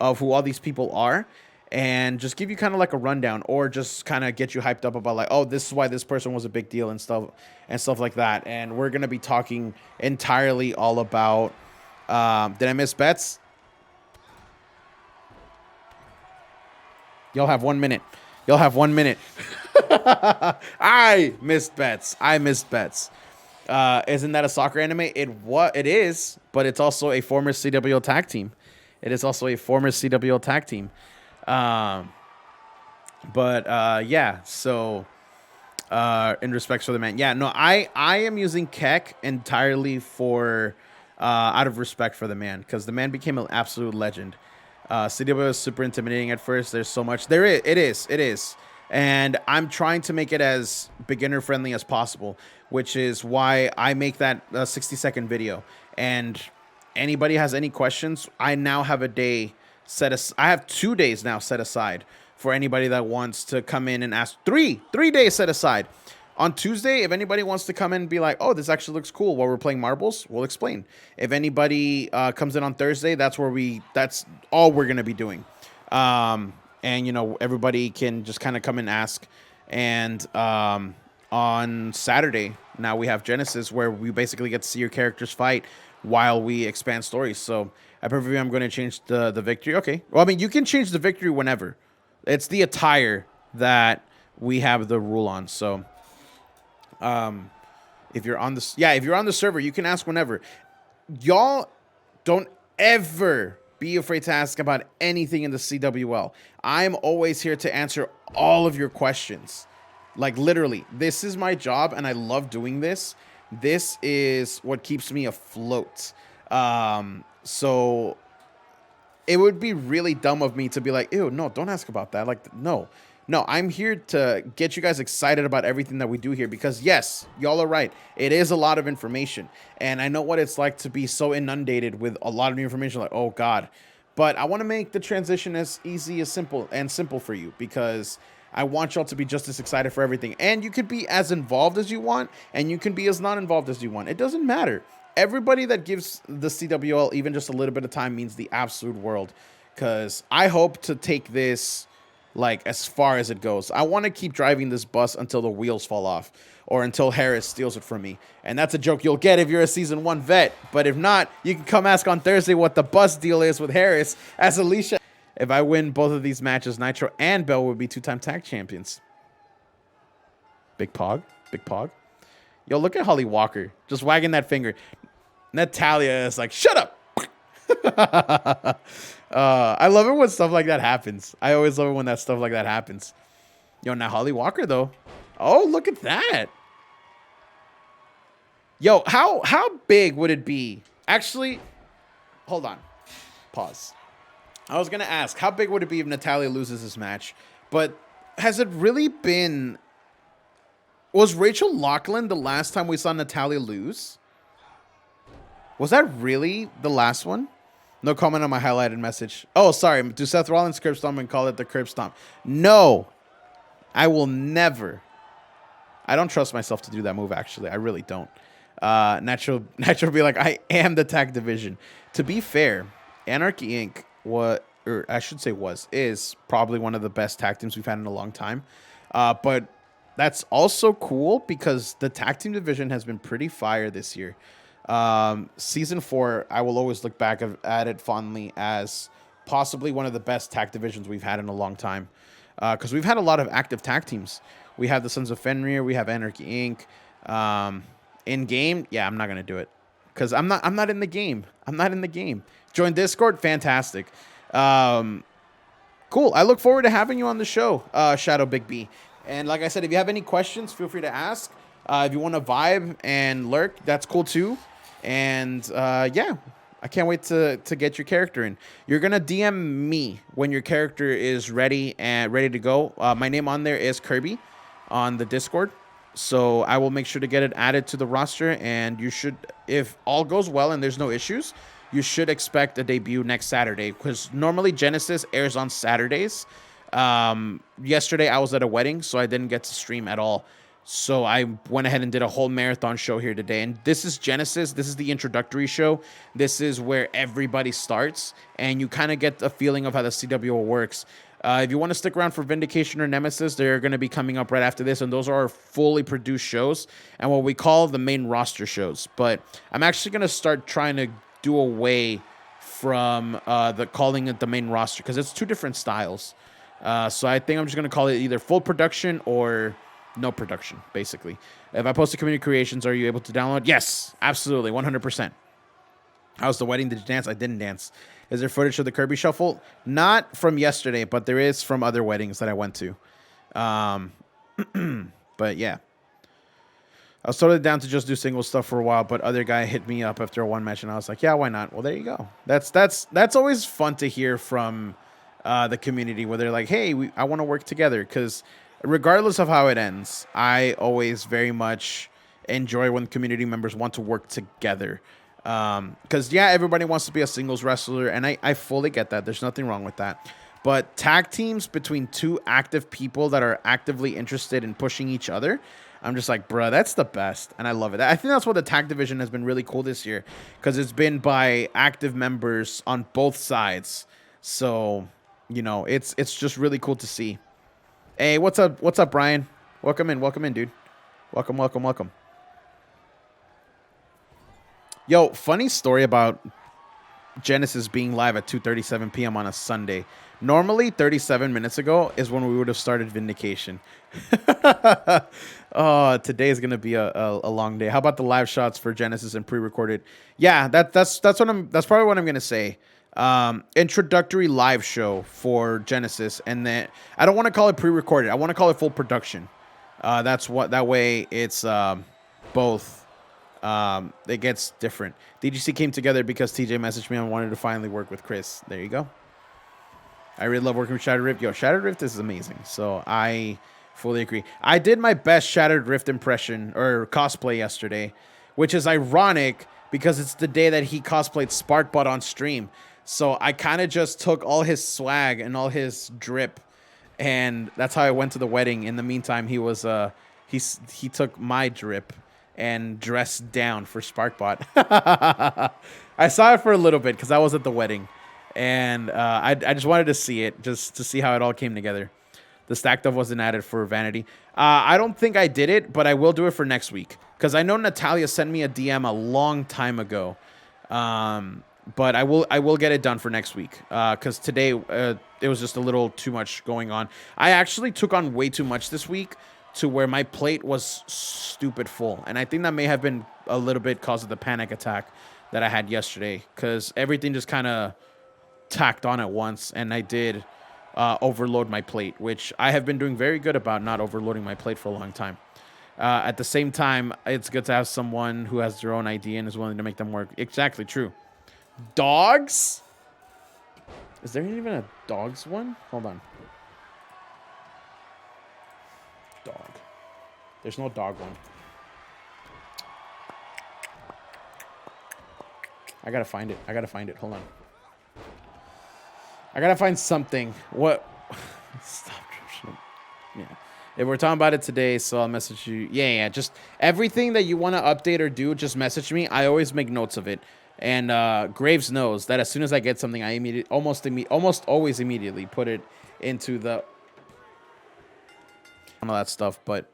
of who all these people are, and just give you kind of like a rundown, or just kind of get you hyped up about like, oh, this is why this person was a big deal and stuff like that. And we're gonna be talking entirely all about. Did I miss bets? Y'all have 1 minute. Y'all have 1 minute. I missed bets. Isn't that a soccer anime? It is, but it's also a former CWL tag team. Yeah, so in respects for the man. Yeah, no, I am using Keck entirely for out of respect for the man, because the man became an absolute legend. CWL is super intimidating at first. There's so much. It is. And I'm trying to make it as beginner friendly as possible, which is why I make that 60-second video. And anybody has any questions, I now have a day I have 2 days now set aside for anybody that wants to come in and ask. 3 days set aside. On Tuesday, if anybody wants to come in and be like, oh, this actually looks cool while we're playing marbles, we'll explain. If anybody comes in on Thursday, that's all we're going to be doing. And, everybody can just kind of come and ask. And on Saturday, now we have Genesis, where we basically get to see your characters fight while we expand stories. So I prefer I'm going to change the victory. Okay. Well, I mean, you can change the victory whenever. It's the attire that we have the rule on. So if you're on the server, you can ask whenever. Y'all don't ever be afraid to ask about anything in the CWL. I'm always here to answer all of your questions. Like, literally, this is my job, and I love doing this. This is what keeps me afloat. So it would be really dumb of me to be like, ew, no, don't ask about that. Like, no, I'm here to get you guys excited about everything that we do here, because yes, y'all are right. It is a lot of information, and I know what it's like to be so inundated with a lot of new information, like, oh God. But I want to make the transition as easy as simple for you, because I want y'all to be just as excited for everything. And you could be as involved as you want, and you can be as not involved as you want. It doesn't matter. Everybody that gives the CWL even just a little bit of time means the absolute world, because I hope to take this like as far as it goes. I want to keep driving this bus until the wheels fall off, or until Harris steals it from me. And that's a joke you'll get if you're a season 1 vet. But if not, you can come ask on Thursday what the bus deal is with Harris, as Alicia. If I win both of these matches, Nitro and Bell would be 2-time tag champions. Big Pog. Yo, look at Holly Walker just wagging that finger. Natalia is like, shut up. I love it when stuff like that happens. I always love it when that stuff like that happens. Yo, now Holly Walker, though. Oh, look at that. Yo, how big would it be? Actually, hold on. Pause. I was going to ask, how big would it be if Natalia loses this match? But has it really been... Was Rachel Lachlan the last time we saw Natalia lose? Was that really the last one? No comment on my highlighted message. Oh, sorry. Do Seth Rollins curb stomp and call it the curb stomp? No. I will never. I don't trust myself to do that move, actually. I really don't. Natural be like, I am the tag division. To be fair, Anarchy Inc. is probably one of the best tag teams we've had in a long time. But that's also cool because the tag team division has been pretty fire this year. Season 4, I will always look back at it fondly as possibly one of the best tag divisions we've had in a long time. Because we've had a lot of active tag teams. We have the Sons of Fenrir, we have Anarchy Inc. In game, yeah, I'm not gonna do it because I'm not in the game. Join Discord, fantastic. Cool. I look forward to having you on the show, Shadow Big B. And like I said, if you have any questions, feel free to ask. If you want to vibe and lurk, that's cool too. And yeah, I can't wait to get your character in. You're going to DM me when your character is ready to go. My name on there is Kirby on the Discord. So I will make sure to get it added to the roster. And you should, if all goes well and there's no issues, you should expect a debut next Saturday. Because normally Genesis airs on Saturdays. Yesterday I was at a wedding, so I didn't get to stream at all. So I went ahead and did a whole marathon show here today. And this is Genesis. This is the introductory show. This is where everybody starts, and you kind of get a feeling of how the CWL works. If you want to stick around for Vindication or Nemesis, they're going to be coming up right after this, and those are our fully produced shows and what we call the main roster shows. But I'm actually going to start trying to do away from the calling it the main roster because it's two different styles. So I think I'm just going to call it either full production or no production, basically. If I post to community creations, are you able to download? Yes, absolutely, 100%. How's the wedding? Did you dance? I didn't dance. Is there footage of the Kirby Shuffle? Not from yesterday, but there is from other weddings that I went to. But yeah. I was totally down to just do single stuff for a while, but other guy hit me up after a one match, and I was like, yeah, why not? Well, there you go. That's always fun to hear from the community where they're like, hey, I want to work together, because regardless of how it ends, I always very much enjoy when community members want to work together. Because, yeah, everybody wants to be a singles wrestler, and I fully get that. There's nothing wrong with that. But tag teams between two active people that are actively interested in pushing each other, I'm just like, bruh, that's the best, and I love it. I think that's what the tag division has been really cool this year, because it's been by active members on both sides. So, you know, it's just really cool to see. Hey, what's up? What's up, Brian? Welcome in, dude. Welcome. Yo, funny story about Genesis being live at 2:37 p.m. on a Sunday. Normally, 37 minutes ago is when we would have started Vindication. Oh, today is gonna be a long day. How about the live shots for Genesis and pre-recorded? Yeah, that's probably what I'm gonna say. Introductory live show for Genesis, and then I don't want to call it pre-recorded. I want to call it full production. That way it's both. It gets different. DGC came together because TJ messaged me and wanted to finally work with Chris. There you go. I really love working with Shattered Rift. Yo, Shattered Rift is amazing. So I fully agree. I did my best Shattered Rift impression or cosplay yesterday, which is ironic because it's the day that he cosplayed Sparkbot on stream. So I kind of just took all his swag and all his drip, and that's how I went to the wedding. In the meantime, he took my drip and dressed down for Sparkbot. I saw it for a little bit because I was at the wedding, and I just wanted to see it, just to see how it all came together. The stacked up wasn't added for vanity. I don't think I did it, but I will do it for next week because I know Natalia sent me a DM a long time ago. But I will get it done for next week because today it was just a little too much going on. I actually took on way too much this week to where my plate was stupid full. And I think that may have been a little bit because of the panic attack that I had yesterday, because everything just kind of tacked on at once, and I did overload my plate, which I have been doing very good about not overloading my plate for a long time. At the same time, it's good to have someone who has their own idea and is willing to make them work. Exactly true. Dogs? Is there even a dogs one? Hold on. Dog. There's no dog one. I gotta find it. Hold on. I gotta find something. What? Stop. Yeah. If we're talking about it today, so I'll message you. Yeah. Just everything that you want to update or do, just message me. I always make notes of it. And Graves knows that as soon as I get something, I almost always immediately put it into the all that stuff. But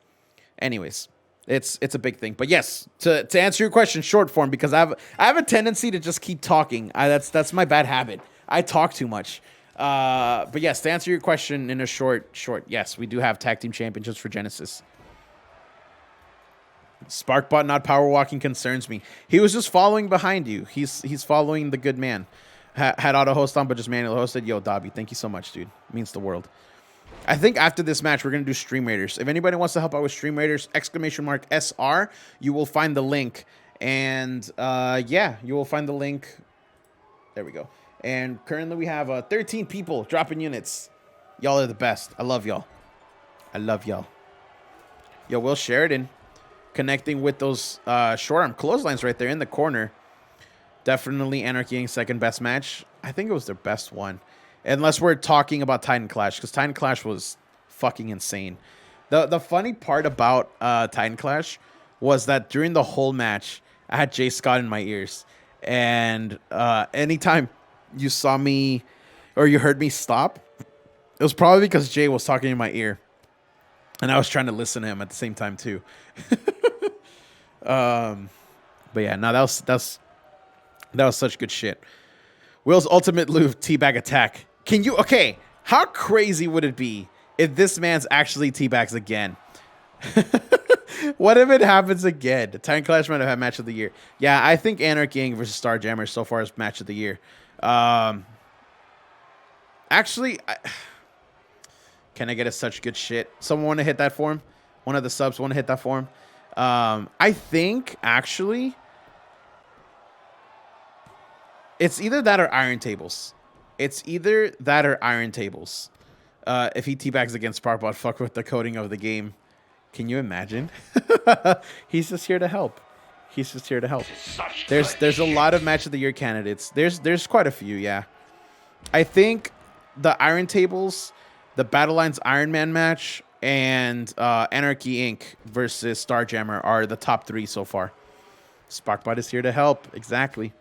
anyways, it's a big thing. But yes, to answer your question, short form, because I have a tendency to just keep talking. That's my bad habit. I talk too much. But yes, to answer your question in a short, yes, we do have tag team championships for Genesis. Sparkbot not power walking concerns me. He was just following behind you. He's following the good man. Had auto host on, but just manual hosted. Yo, Dobby, thank you so much, dude. It means the world. I think after this match, we're going to do Stream Raiders. If anybody wants to help out with Stream Raiders, !SR, you will find the link. And yeah, you will find the link. There we go. And currently we have 13 people dropping units. Y'all are the best. I love y'all. Yo, Will Sheridan connecting with those short arm clotheslines right there in the corner. Definitely Anarchy Inc.'s second best match. I think it was their best one. Unless we're talking about Titan Clash, because Titan Clash was fucking insane. The funny part about Titan Clash was that during the whole match, I had Jay Scott in my ears, and anytime you saw me or you heard me stop, it was probably because Jay was talking in my ear, and I was trying to listen to him at the same time too. But yeah, no, that was such good shit. Will's ultimate move, teabag attack. Can you? Okay, how crazy would it be if this man's actually teabags again? What if it happens again? The Titan Clash might have had match of the year. Yeah, I think Anarchy Inc. versus Starjammer so far is match of the year. Actually, can I get us such good shit? Someone want to hit that for him? One of the subs want to hit that for him? I think actually it's either that or Iron Tables. It's either that or Iron Tables. If he teabags against Sparkbot, fuck with the coding of the game. Can you imagine? He's just here to help. He's just here to help. There's a lot of match of the year candidates. There's quite a few, yeah. I think the Iron Tables, the Battle Lines Iron Man match, and Anarchy Inc. versus Starjammer are the top 3 so far. Sparkbot is here to help. Exactly.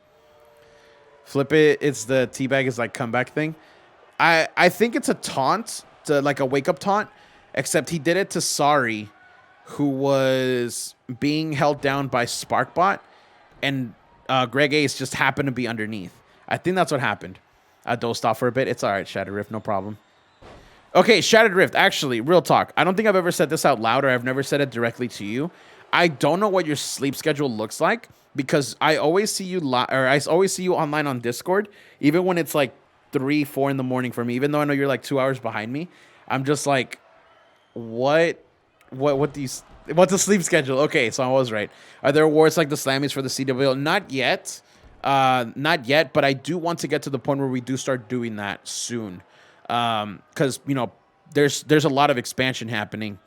Flip it. It's the teabag is like comeback thing. I think it's a taunt, to like a wake up taunt, except he did it to Sari, who was being held down by Sparkbot, and Greg Ace just happened to be underneath. I think that's what happened. I dozed off for a bit. It's all right, Shattered Rift, no problem. Okay, Shattered Rift, actually, real talk. I don't think I've ever said this out loud, or I've never said it directly to you. I don't know what your sleep schedule looks like, because I always see you I always see you online on Discord, even when it's like 3, 4 in the morning for me, even though I know you're like 2 hours behind me. I'm just like, what do you, what's the sleep schedule? Okay, so I was right. Are there awards like the Slammies for the CWL? Not yet. Not yet, but I do want to get to the point where we do start doing that soon. Because, you know, there's a lot of expansion happening.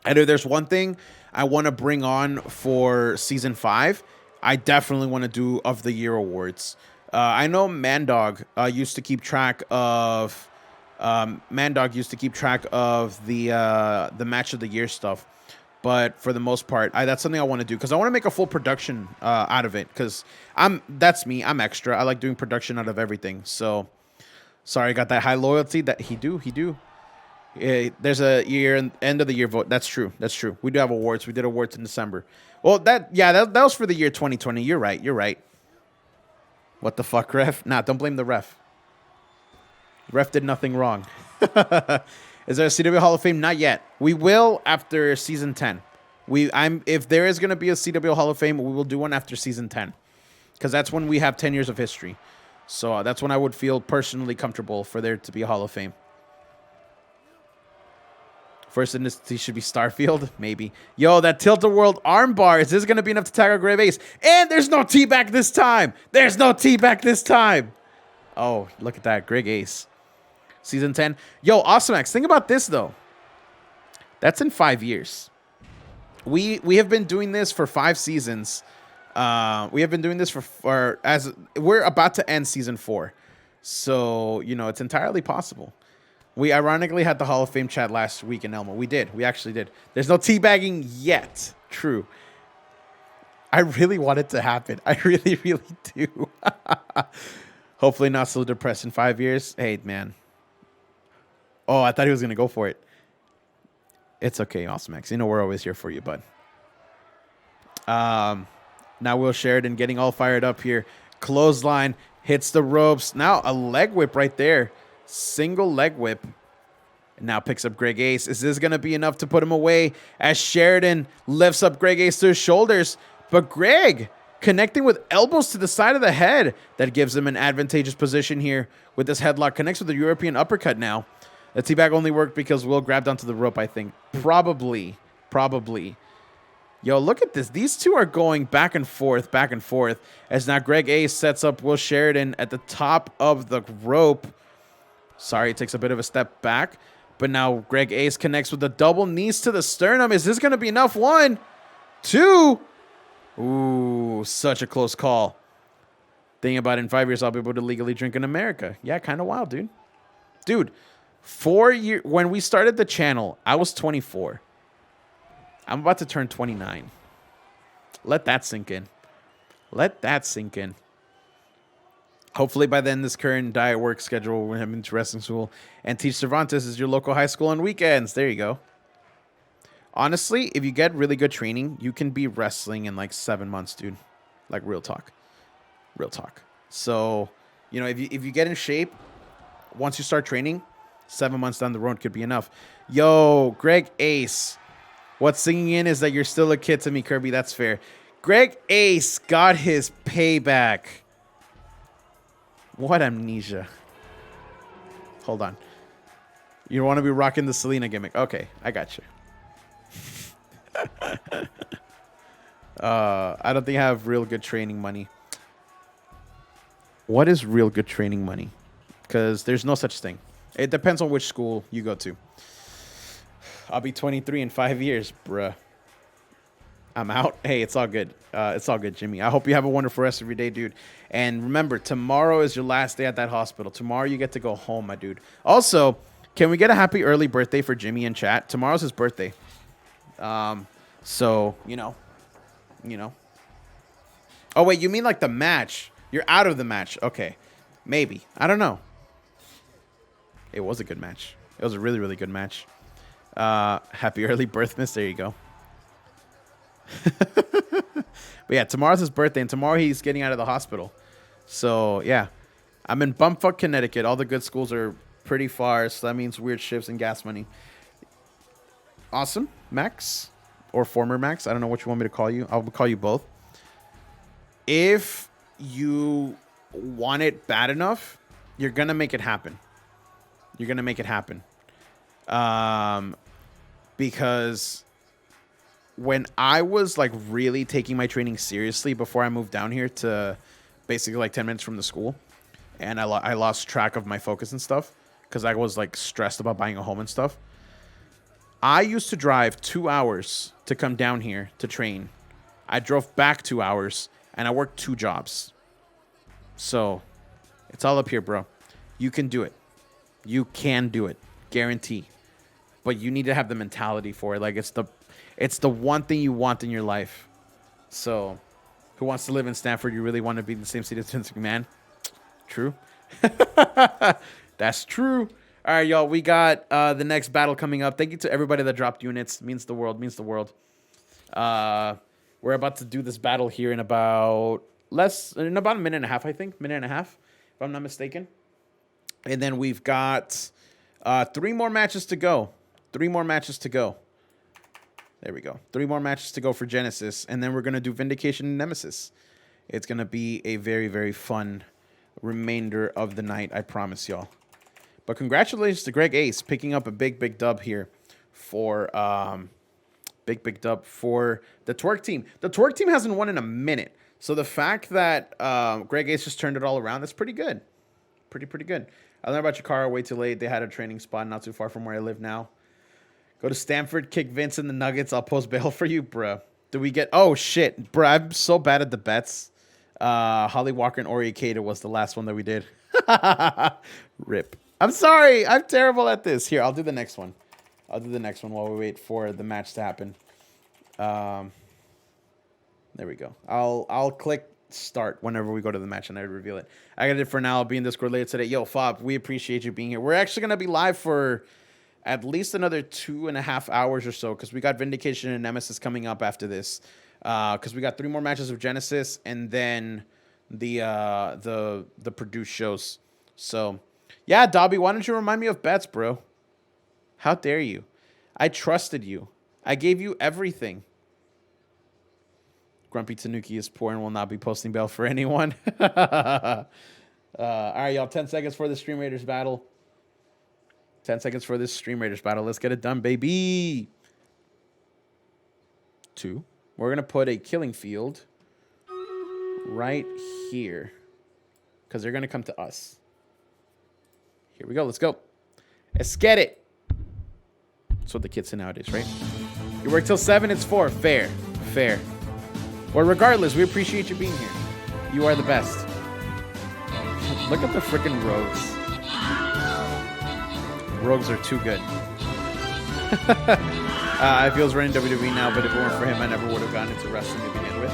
And if there's one thing I want to bring on for season 5, I definitely want to do of the year awards. I know Mandog used to keep track of the match of the year stuff, but for the most part, that's something I want to do, because I want to make a full production out of it, because that's me. I'm extra. I like doing production out of everything. So sorry, I got that high loyalty. That he do. There's a end of the year vote. That's true. We do have awards. We did awards in December. Well, that was for the year 2020. You're right. What the fuck, ref? Nah, don't blame the ref. Ref did nothing wrong. Is there a CW Hall of Fame? Not yet. We will after season 10. If there is going to be a CW Hall of Fame, we will do one after season 10, because that's when we have 10 years of history. So that's when I would feel personally comfortable for there to be a Hall of Fame. First in this should be Starfield, maybe. Yo, that Tilt-A-World armbar. Is this going to be enough to tag our Grave Ace? And there's no T-back this time. Oh, look at that. Greg Ace. Season 10. Yo, Awesomex, think about this, though. That's in 5 years. We have been doing this for 5 seasons. We have been doing this as we're about to end season 4. So, you know, it's entirely possible. We ironically had the Hall of Fame chat last week in Elmo. We did. We actually did. There's no teabagging yet. True. I really want it to happen. I really, really do. Hopefully not so depressed in 5 years. Hey, man. Oh, I thought he was going to go for it. It's okay, Awesomex. You know we're always here for you, bud. Now Will Sheridan getting all fired up here. Clothesline. Hits the ropes. Now a leg whip right there. Single leg whip. And now picks up Greg Ace. Is this going to be enough to put him away as Sheridan lifts up Greg Ace to his shoulders? But Greg connecting with elbows to the side of the head. That gives him an advantageous position here with this headlock. Connects with the European uppercut now. The teabag only worked because Will grabbed onto the rope, I think. Probably. Yo, look at this. These two are going back and forth. As now Greg Ace sets up Will Sheridan at the top of the rope. Sorry, it takes a bit of a step back. But now Greg Ace connects with the double knees to the sternum. Is this going to be enough? 1, 2. Ooh, such a close call. Thinking about it, in 5 years, I'll be able to legally drink in America. Yeah, kind of wild, dude. 4 years when we started the channel, I was 24. I'm about to turn 29. Let that sink in. Let that sink in. Hopefully by then this current diet work schedule will have been to wrestling school and teach Cervantes as your local high school on weekends. There you go. Honestly, if you get really good training, you can be wrestling in like 7 months, dude. Like real talk. Real talk. So, you know, if you get in shape, once you start training, 7 months down the road could be enough. Yo, Greg Ace. What's singing in is that you're still a kid to me, Kirby. That's fair. Greg Ace got his payback. What amnesia. Hold on. You don't want to be rocking the Selena gimmick. Okay, I got you. I don't think I have real good training money. What is real good training money? Because there's no such thing. It depends on which school you go to. I'll be 23 in 5 years, bruh. I'm out. Hey, it's all good. It's all good, Jimmy. I hope you have a wonderful rest of your day, dude. And remember, tomorrow is your last day at that hospital. Tomorrow you get to go home, my dude. Also, can we get a happy early birthday for Jimmy in chat? Tomorrow's his birthday. So, you know. Oh, wait, you mean like the match? You're out of the match. Okay. Maybe. I don't know. It was a good match. It was a really, really good match. Happy early birth, miss. There you go. But yeah, tomorrow's his birthday, and tomorrow he's getting out of the hospital. So, yeah. I'm in Bumfuck, Connecticut. All the good schools are pretty far, so that means weird shifts and gas money. Awesome, Max. Or former Max. I don't know what you want me to call you. I'll call you both. If you want it bad enough, you're going to make it happen. You're going to make it happen. Because when I was like really taking my training seriously before I moved down here to basically like 10 minutes from the school, and I lost track of my focus and stuff because I was like stressed about buying a home and stuff. I used to drive 2 hours to come down here to train. I drove back 2 hours and I worked 2 jobs. So it's all up here, bro. You can do it. You can do it. Guarantee. But you need to have the mentality for it. Like it's the one thing you want in your life. So who wants to live in Stanford? You really want to be in the same city as Vince McMahon? True. That's true. All right, y'all. We got the next battle coming up. Thank you to everybody that dropped units. Means the world. Means the world. We're about to do this battle here in about a minute and a half, I think. Minute and a half, if I'm not mistaken. And then we've got 3 more matches to go. 3 more matches to go. There we go. 3 more matches to go for Genesis. And then we're going to do Vindication and Nemesis. It's going to be a very, very fun remainder of the night. I promise y'all. But congratulations to Greg Ace picking up a big dub here for big dub for the Twerk team. The Twerk team hasn't won in a minute. So the fact that Greg Ace just turned it all around, that's pretty good. Pretty good. I learned about Chikara way too late. They had a training spot not too far from where I live now. Go to Stanford, kick Vince and the Nuggets. I'll post bail for you, bruh. Do we get... Oh, shit. Bruh, I'm so bad at the bets. Holly Walker and Ori Akeda was the last one that we did. Rip. I'm sorry. I'm terrible at this. Here, I'll do the next one. I'll do the next one while we wait for the match to happen. There we go. I'll click start whenever we go to the match and I reveal it. I got it for now. I'll be in Discord later today. Yo, Fob, we appreciate you being here. We're actually going to be live for at least another 2.5 hours or so because we got Vindication and Nemesis coming up after this. Because we got 3 more matches of Genesis and then the produced shows. So, yeah, Dobby, why don't you remind me of bets, bro? How dare you? I trusted you. I gave you everything. Grumpy Tanuki is poor and will not be posting bail for anyone. All right, y'all. 10 seconds for the Stream Raiders battle. 10 seconds for this Stream Raiders battle. Let's get it done, baby. 2. We're going to put a killing field right here because they're going to come to us. Here we go. Let's go. Let's get it. That's what the kids say nowadays, right? You work till 7, it's 4. Fair. Fair. Well, regardless, we appreciate you being here. You are the best. Look at the freaking roads. Rogues are too good. I feel he's running WWE now, but if it weren't for him, I never would have gotten into wrestling to begin with.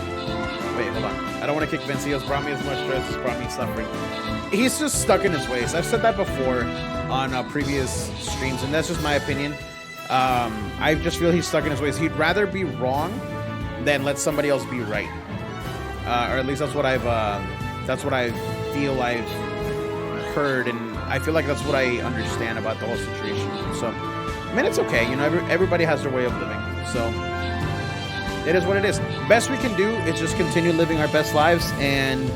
Wait, hold on. I don't want to kick Vince. He has brought me as much stress as brought me suffering. He's just stuck in his ways. I've said that before on previous streams, and that's just my opinion. I just feel he's stuck in his ways. He'd rather be wrong than let somebody else be right, or at least that's what I feel I've heard, and I feel like that's what I understand about the whole situation. So, I mean, it's okay. You know, everybody has their way of living. So, it is what it is. Best we can do is just continue living our best lives and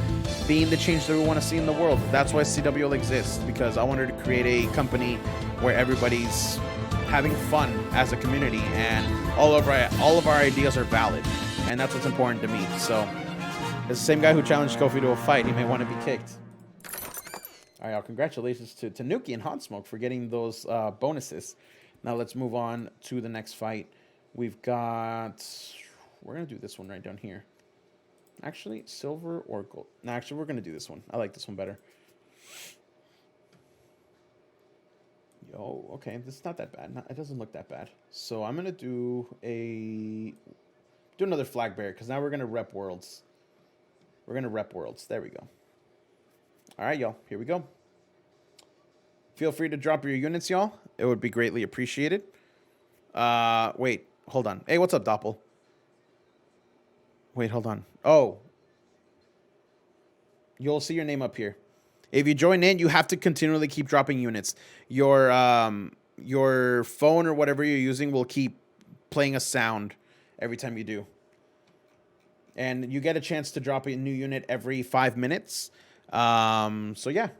being the change that we want to see in the world. That's why CWL exists, because I wanted to create a company where everybody's having fun as a community and all of our ideas are valid, and that's what's important to me. So, it's the same guy who challenged Kofi to a fight. He may want to be kicked. All right, y'all. Congratulations to Nuki and Hot Smoke for getting those bonuses. Now let's move on to the next fight. We've got... We're going to do this one right down here. Actually, silver or gold. No, actually, we're going to do this one. I like this one better. Yo, okay. This is not that bad. It doesn't look that bad. So I'm going to do another flag bearer, because now we're going to rep worlds. We're going to rep worlds. There we go. All right, y'all. Here we go. Feel free to drop your units, y'all. It would be greatly appreciated. Wait. Hold on. Hey, what's up, Doppel? Wait, hold on. Oh. You'll see your name up here. If you join in, you have to continually keep dropping units. Your phone or whatever you're using will keep playing a sound every time you do. And you get a chance to drop a new unit every 5 minutes. So yeah.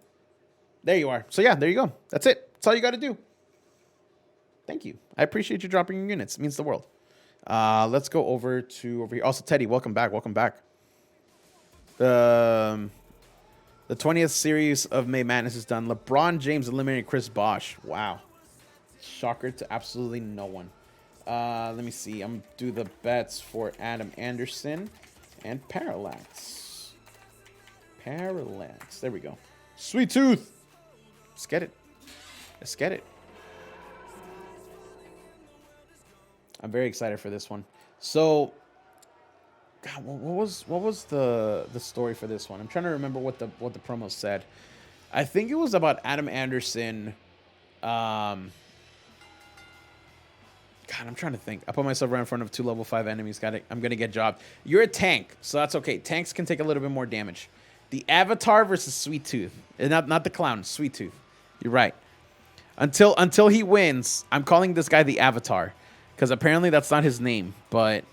There you are. So yeah, there you go. That's it. That's all you got to do. Thank you. I appreciate you dropping your units. It means the world. Let's go over here. Also, Teddy, welcome back. Welcome back. The 20th series of May Madness is done. LeBron James eliminated Chris Bosh. Wow. Shocker to absolutely no one. Let me see. I'm going to do the bets for Adam Anderson and Parallax. Parallax. There we go. Sweet Tooth. Let's get it. Let's get it. I'm very excited for this one. So, God, what was the story for this one? I'm trying to remember what the promo said. I think it was about Adam Anderson. God, I'm trying to think. I put myself right in front of 2 level 5 enemies. I'm gonna get jobbed. You're a tank, so that's okay. Tanks can take a little bit more damage. The Avatar versus Sweet Tooth. Not the clown, Sweet Tooth. You're right. Until he wins, I'm calling this guy the Avatar, because apparently that's not his name. But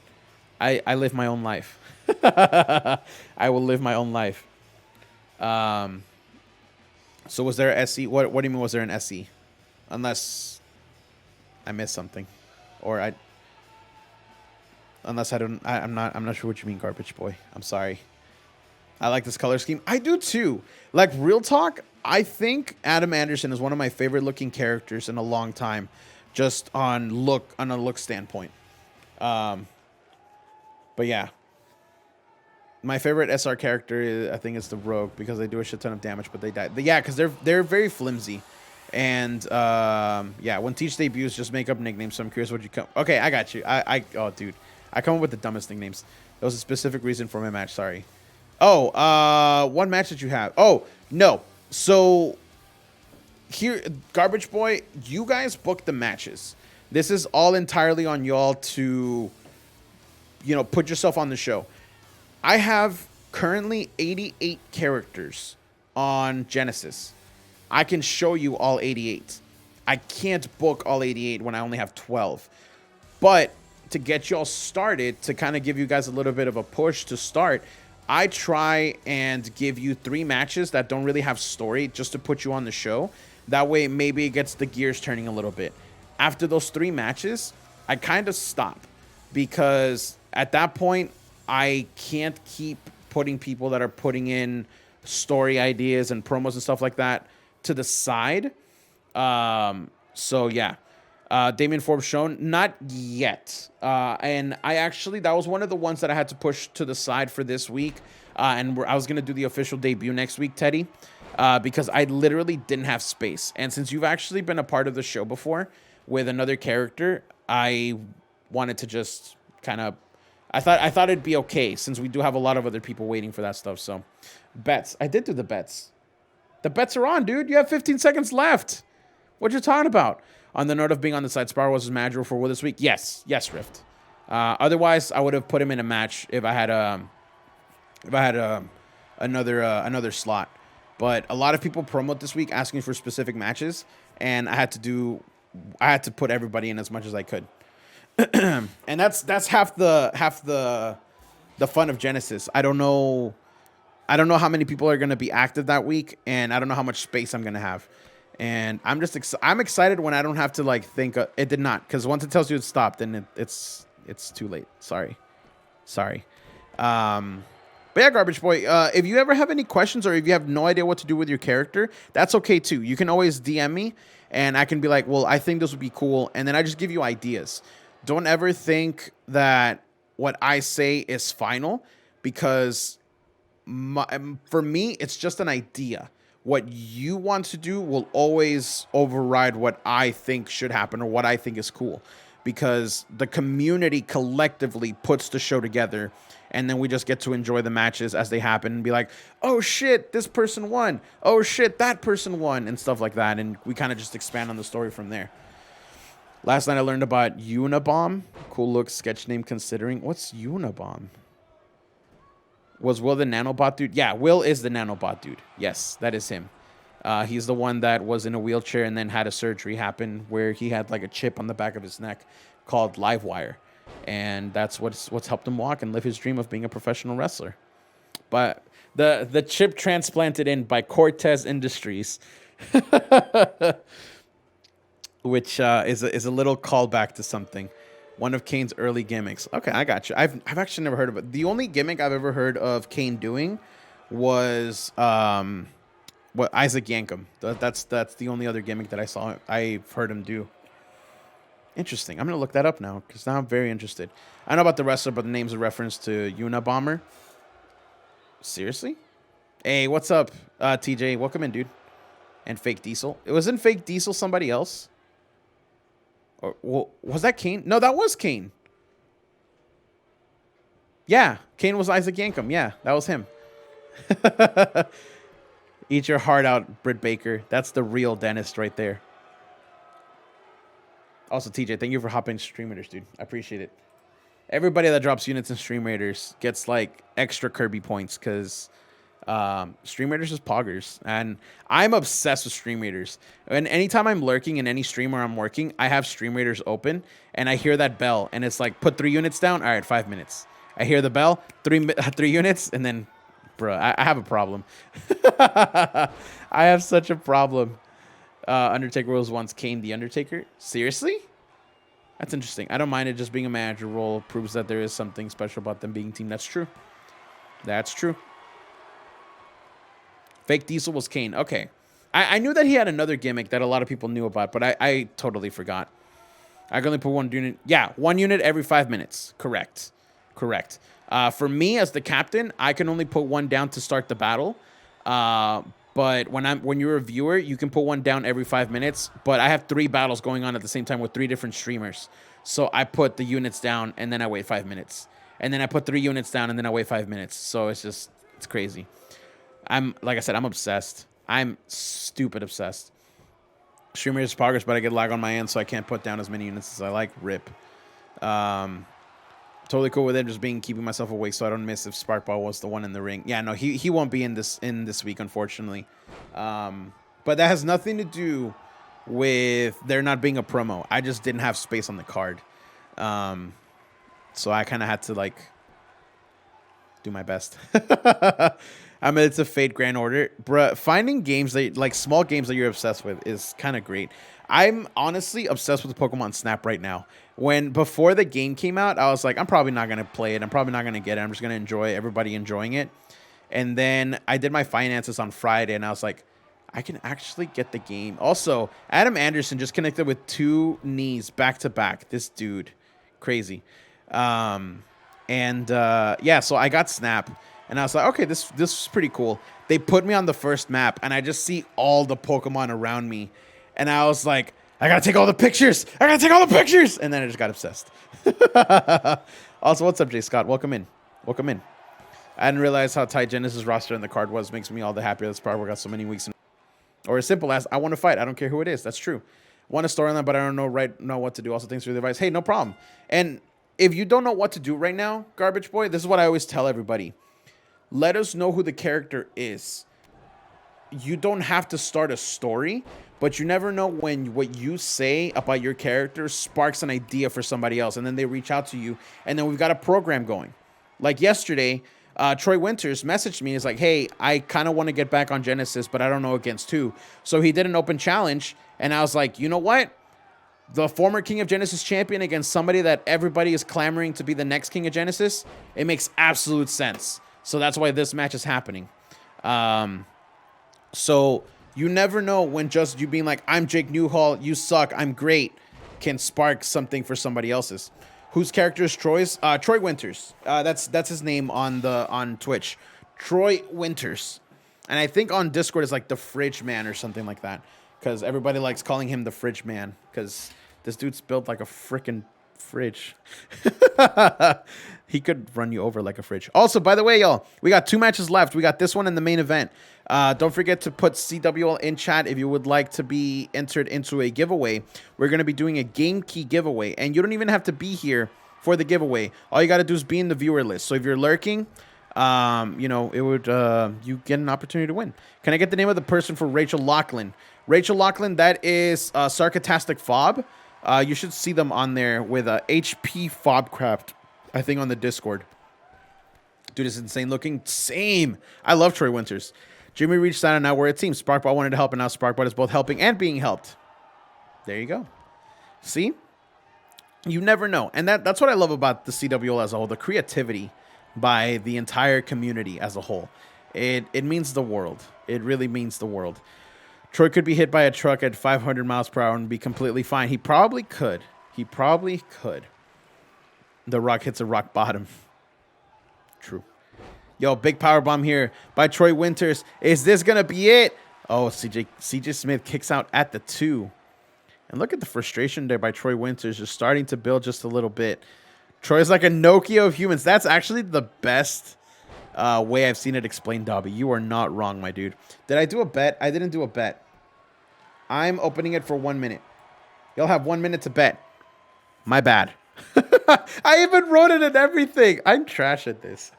I live my own life. I will live my own life. So was there a SE? What do you mean? Was there an SE? Unless I missed something, or unless I don't. I'm not sure what you mean, Garbage Boy. I'm sorry. I like this color scheme. I do too. Like, real talk, I think Adam Anderson is one of my favorite looking characters in a long time, just on a look standpoint. But yeah, my favorite SR character I think is the Rogue, because they do a shit ton of damage, but they die. But yeah, because they're very flimsy. And yeah, when Teach debuts, just make up nicknames. So I'm curious what you come. Okay, I got you. Oh dude, I come up with the dumbest nicknames. There was a specific reason for my match. Sorry. Oh, one match that you have. Oh, no. So, here, Garbage Boy, you guys book the matches. This is all entirely on y'all to, put yourself on the show. I have currently 88 characters on Genesis. I can show you all 88. I can't book all 88 when I only have 12. But to get y'all started, to kind of give you guys a little bit of a push to start, I try and give you 3 matches that don't really have story, just to put you on the show. That way, maybe it gets the gears turning a little bit. After those 3 matches, I kind of stop, because at that point, I can't keep putting people that are putting in story ideas and promos and stuff like that to the side. So yeah. Damian Forbes shown, not yet. And that was one of the ones that I had to push to the side for this week. And I was going to do the official debut next week, Teddy. because I literally didn't have space. And since you've actually been a part of the show before with another character, I wanted to just kind of, I thought it'd be okay since we do have a lot of other people waiting for that stuff. So bets. I did do the bets. The bets are on, dude. You have 15 seconds left. What you talking about? On the note of being on the side, Sparrow was his manager for this week. Yes, Rift. Otherwise, I would have put him in a match if I had another slot. But a lot of people promote this week asking for specific matches, and I had to put everybody in as much as I could. And that's half the fun of Genesis. I don't know how many people are going to be active that week, and I don't know how much space I'm going to have. And I'm excited when I don't have to like think. It did not, because once it tells you it stopped, then it's too late. Sorry. But yeah, Garbage Boy, if you ever have any questions or if you have no idea what to do with your character, that's okay too. You can always DM me, and I can be like, well, I think this would be cool, and then I just give you ideas. Don't ever think that what I say is final, because for me, it's just an idea. What you want to do will always override what I think should happen or what I think is cool, because the community collectively puts the show together, and then we just get to enjoy the matches as they happen and be like, oh shit, this person won. Oh shit, that person won, and stuff like that. And we kind of just expand on the story from there. Last night I learned about Unabomb. Cool look, sketch name considering. What's Unabomb? Was Will the nanobot dude? Yeah, Will is the nanobot dude. Yes, that is him. He's the one that was in a wheelchair and then had a surgery happen where he had like a chip on the back of his neck called Livewire. And that's what's helped him walk and live his dream of being a professional wrestler. But the chip transplanted in by Cortez Industries, which is a little callback to something. One of Kane's early gimmicks. Okay, I got you. I've actually never heard of it. The only gimmick I've ever heard of Kane doing was Isaac Yankem. That's the only other gimmick that I've heard him do. Interesting. I'm gonna look that up now because now I'm very interested. I know about the wrestler, but the name's a reference to Unabomber. Seriously? Hey, what's up, TJ? Welcome in, dude. And Fake Diesel. It wasn't Fake Diesel somebody else? Or was that Kane? No, that was Kane. Yeah, Kane was Isaac Yankem. Yeah, that was him. Eat your heart out, Britt Baker. That's the real dentist right there. Also, TJ, thank you for hopping Stream Raiders, dude. I appreciate it. Everybody that drops units in Stream Raiders gets like extra Kirby points because Stream Raiders is poggers, and I'm obsessed with Stream Raiders. And anytime I'm lurking in any stream or I'm working, I have Stream Raiders open, and I hear that bell, and it's like, put 3 units down. All right, 5 minutes. I hear the bell, 3 units, and then, bro, I have a problem. I have such a problem. Undertaker was once Kane the Undertaker. Seriously? That's interesting. I don't mind it just being a manager role. Proves that there is something special about them being team. That's true. That's true. Fake Diesel was Kane. Okay. I knew that he had another gimmick that a lot of people knew about, but I totally forgot. I can only put 1 unit. Yeah, 1 unit every 5 minutes. Correct. For me as the captain, I can only put 1 down to start the battle. But when you're a viewer, you can put 1 down every 5 minutes. But I have 3 battles going on at the same time with 3 different streamers. So I put the units down and then I wait 5 minutes. And then I put 3 units down and then I wait 5 minutes. So it's crazy. Like I said, I'm obsessed. I'm stupid obsessed. Streamer is progress, but I get lag on my end, so I can't put down as many units as I like. Rip. Totally cool with it, just keeping myself awake so I don't miss if Sparkball was the one in the ring. Yeah, no, he won't be in this week, unfortunately. But that has nothing to do with there not being a promo. I just didn't have space on the card. So I kind of had to do my best. I mean, it's a Fate Grand Order. Bruh, finding games small games that you're obsessed with is kind of great. I'm honestly obsessed with Pokemon Snap right now. Before the game came out, I was like, I'm probably not going to play it. I'm probably not going to get it. I'm just going to enjoy everybody enjoying it. And then I did my finances on Friday, and I was like, I can actually get the game. Also, Adam Anderson just connected with 2 knees back to back. This dude, crazy. So I got Snap. And I was like, okay, this is pretty cool. They put me on the first map, and I just see all the Pokemon around me. And I was like, I gotta take all the pictures. I gotta take all the pictures. And then I just got obsessed. Also, what's up, Jay Scott? Welcome in. Welcome in. I didn't realize how tight Genesis roster in the card was. Makes me all the happier. That's probably got so many weeks. Or as simple as, I want to fight. I don't care who it is. That's true. Want a storyline, but I don't know what to do. Also, thanks for the advice. Hey, no problem. And if you don't know what to do right now, Garbage Boy, this is what I always tell everybody. Let us know who the character is. You don't have to start a story, but you never know when what you say about your character sparks an idea for somebody else, and then they reach out to you, and then we've got a program going. Like yesterday, Troy Winters messaged me. He's like, hey, I kind of want to get back on Genesis, but I don't know against who. So he did an open challenge, and I was like, you know what? The former King of Genesis champion against somebody that everybody is clamoring to be the next King of Genesis, it makes absolute sense. So that's why this match is happening. So you never know when just you being like, I'm Jake Newhall, you suck, I'm great, can spark something for somebody else's. Whose character is Troy's? Troy Winters. That's his name on Twitch. Troy Winters. And I think on Discord it's like the Fridge Man or something like that. Because everybody likes calling him the Fridge Man. Because this dude's built like a freaking fridge. He could run you over like a fridge. Also, by the way, y'all, we got 2 matches left. We got this one in the main event. Don't forget to put CWL in chat if you would like to be entered into a giveaway. We're going to be doing a game key giveaway, and you don't even have to be here for the giveaway. All you got to do is be in the viewer list. So if you're lurking, you know, it would you get an opportunity to win. Can I get the name of the person for Rachel Lachlan? Rachel Lachlan, that is Sarcastic Fob. You should see them on there with HP Fobcraft, I think, on the Discord. Dude, it's insane looking. Same. I love Troy Winters. Jimmy reached out, and now we're a team. Sparkbot wanted to help, and now Sparkbot is both helping and being helped. There you go. See? You never know. And that's what I love about the CWL as a whole, the creativity by the entire community as a whole. It means the world. It really means the world. Troy could be hit by a truck at 500 miles per hour and be completely fine. He probably could. He probably could. The rock hits a rock bottom. True. Yo, big power bomb here by Troy Winters. Is this going to be it? Oh, CJ Smith kicks out at the 2. And look at the frustration there by Troy Winters. Just starting to build just a little bit. Troy's like a Nokia of humans. That's actually the best way I've seen it explained, Dobby. You are not wrong, my dude. Did I do a bet? I didn't do a bet. I'm opening it for 1 minute. You'll have 1 minute to bet. My bad. I even wrote it and everything. I'm trash at this.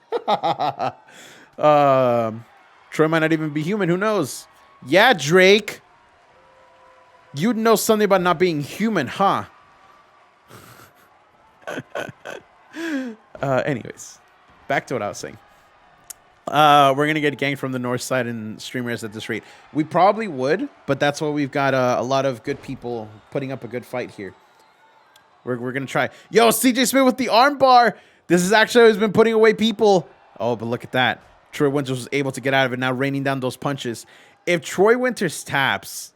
Troy might not even be human. Who knows? Yeah, Drake. You'd know something about not being human, huh? Anyways, back to what I was saying. We're going to get ganked from the north side and streamers at this rate. We probably would, but that's why we've got a lot of good people putting up a good fight here. We're going to try. Yo, CJ Smith with the arm bar. This is actually who's been putting away people. Oh, but look at that. Troy Winters was able to get out of it, now raining down those punches. If Troy Winters taps,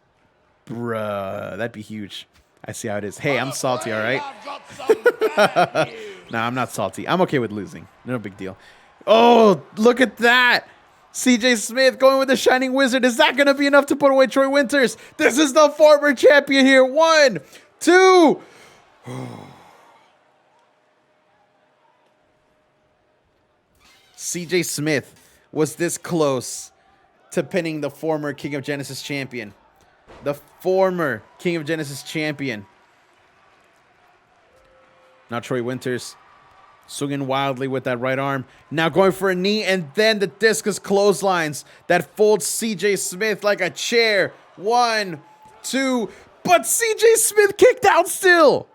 bruh, that'd be huge. I see how it is. Hey, I'm salty, all right? Nah, I'm not salty. I'm okay with losing. No big deal. Oh, look at that. CJ Smith going with the Shining Wizard. Is that going to be enough to put away Troy Winters? This is the former champion here. 1, 2. CJ Smith was this close to pinning the former King of Genesis champion. The former King of Genesis champion. Now Troy Winters swinging wildly with that right arm. Now going for a knee, and then the discus clotheslines that folds CJ Smith like a chair. 1, 2. But CJ Smith kicked out still.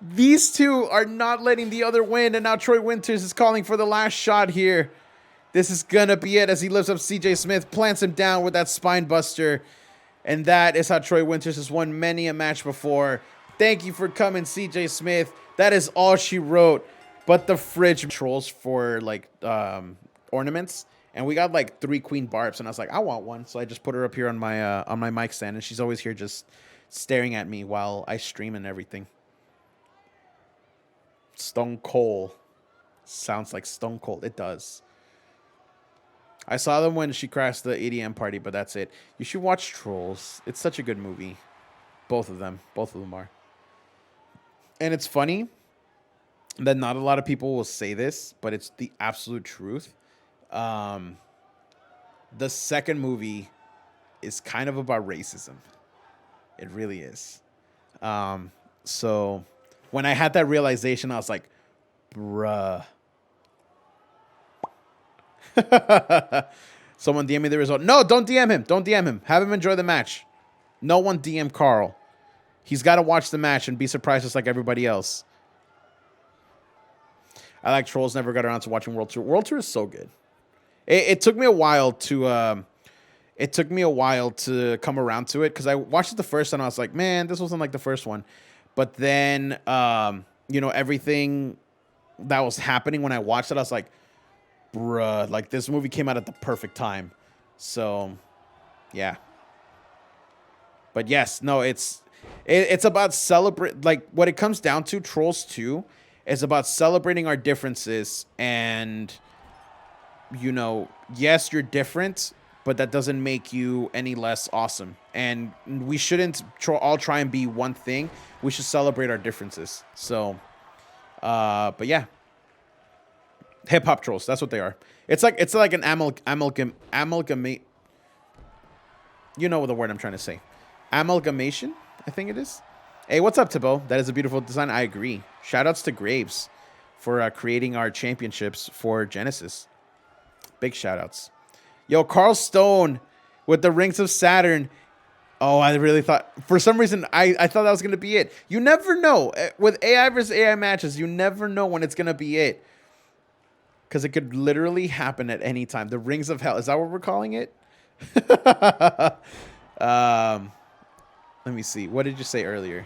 These two are not letting the other win, and now Troy Winters is calling for the last shot here. This is going to be it as he lifts up CJ Smith, plants him down with that spine buster. And that is how Troy Winters has won many a match before. Thank you for coming, CJ Smith. That is all she wrote. But the fridge trolls for like ornaments. And we got like 3 queen barbs, and I was like, I want one. So I just put her up here on my mic stand, and she's always here just staring at me while I stream and everything. Stone Cold. Sounds like Stone Cold. It does. I saw them when she crashed the EDM party, but that's it. You should watch Trolls. It's such a good movie. Both of them. Both of them are. And it's funny that not a lot of people will say this, but it's the absolute truth. The second movie is kind of about racism. It really is. So when I had that realization, I was like, bruh. Someone DM me the result. No, don't DM him. Don't DM him. Have him enjoy the match. No one DM Carl. He's got to watch the match and be surprised just like everybody else. I like Trolls. Never got around to watching World Tour. World Tour is so good. It took me a while to come around to it because I watched it the first time. I was like, man, this wasn't like the first one. But then, everything that was happening when I watched it, I was like, bruh, like this movie came out at the perfect time. So, yeah. But yes, no, it's about celebrate. Like what it comes down to, Trolls 2 is about celebrating our differences. And, yes, you're different, but that doesn't make you any less awesome. And we shouldn't all try and be one thing. We should celebrate our differences. So, but yeah. Hip hop trolls. That's what they are. It's like an amalgamate. You know the word I'm trying to say. Amalgamation, I think it is. Hey, what's up, Thibaut? That is a beautiful design. I agree. Shoutouts to Graves for creating our championships for Genesis. Big shoutouts. Yo, Carl Stone with the Rings of Saturn. Oh, I really thought, for some reason, I thought that was going to be it. You never know. With AI versus AI matches, you never know when it's going to be it. Because it could literally happen at any time. The Rings of Hell. Is that what we're calling it? Let me see. What did you say earlier?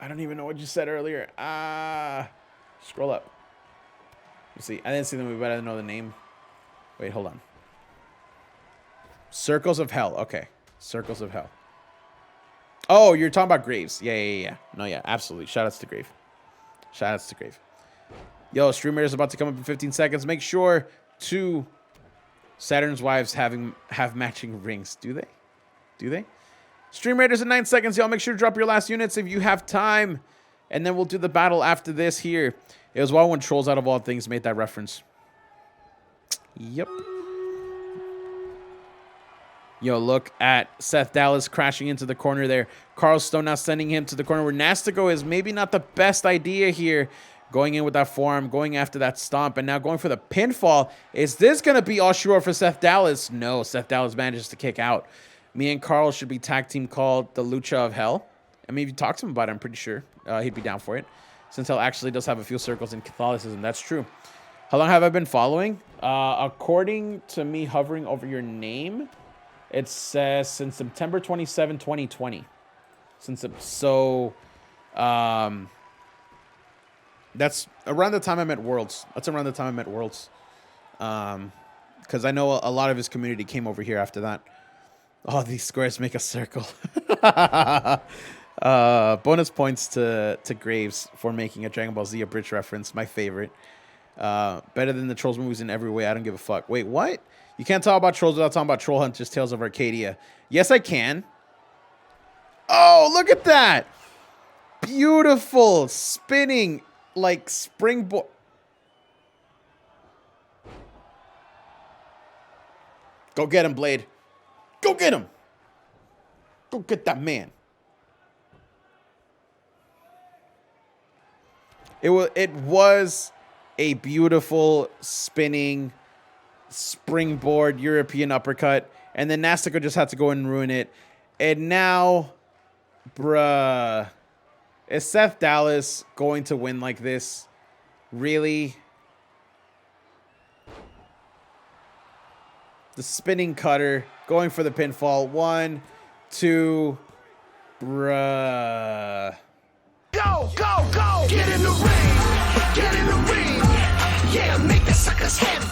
I don't even know what you said earlier. Scroll up. Let's see. I didn't see the movie, but I didn't know the name. Wait, hold on. Circles of Hell. Okay. Circles of Hell. Oh, you're talking about Graves. Yeah. No, yeah, absolutely. Shoutouts to Grave. Shoutouts to Grave. Yo, Streamer is about to come up in 15 seconds. Make sure to Saturn's wives have matching rings. Do they? Do they? Stream Raiders in 9 seconds, y'all. Make sure to drop your last units if you have time. And then we'll do the battle after this here. It was wild when Trolls Out of All Things made that reference. Yep. Yo, look at Seth Dallas crashing into the corner there. Carl Stone now sending him to the corner where Nastico is maybe not the best idea here. Going in with that forearm, going after that stomp, and now going for the pinfall. Is this going to be all sure for Seth Dallas? No, Seth Dallas manages to kick out. Me and Carl should be tag team called the Lucha of Hell. I mean, if you talk to him about it, I'm pretty sure he'd be down for it. Since Hell actually does have a few circles in Catholicism. That's true. How long have I been following? According to me hovering over your name, it says since September 27, 2020. That's around the time I met Worlds. Because I know a lot of his community came over here after that. Oh, these squares make a circle. Bonus points to Graves for making a Dragon Ball Z Abridged reference. My favorite. Better than the Trolls movies in every way. I don't give a fuck. Wait, what? You can't talk about Trolls without talking about Troll Hunters Tales of Arcadia. Yes, I can. Oh, look at that. Beautiful. Spinning. Like springboard. Go get him, Blade. Go get him. Go get that man. It was a beautiful spinning springboard European uppercut. And then Nastico just had to go and ruin it. And now, bruh. Is Seth Dallas going to win like this? Really? The spinning cutter. Going for the pinfall. 1, 2. Bruh. Go, go, go! Get in the ring! Get in the ring! Yeah, make the suckers head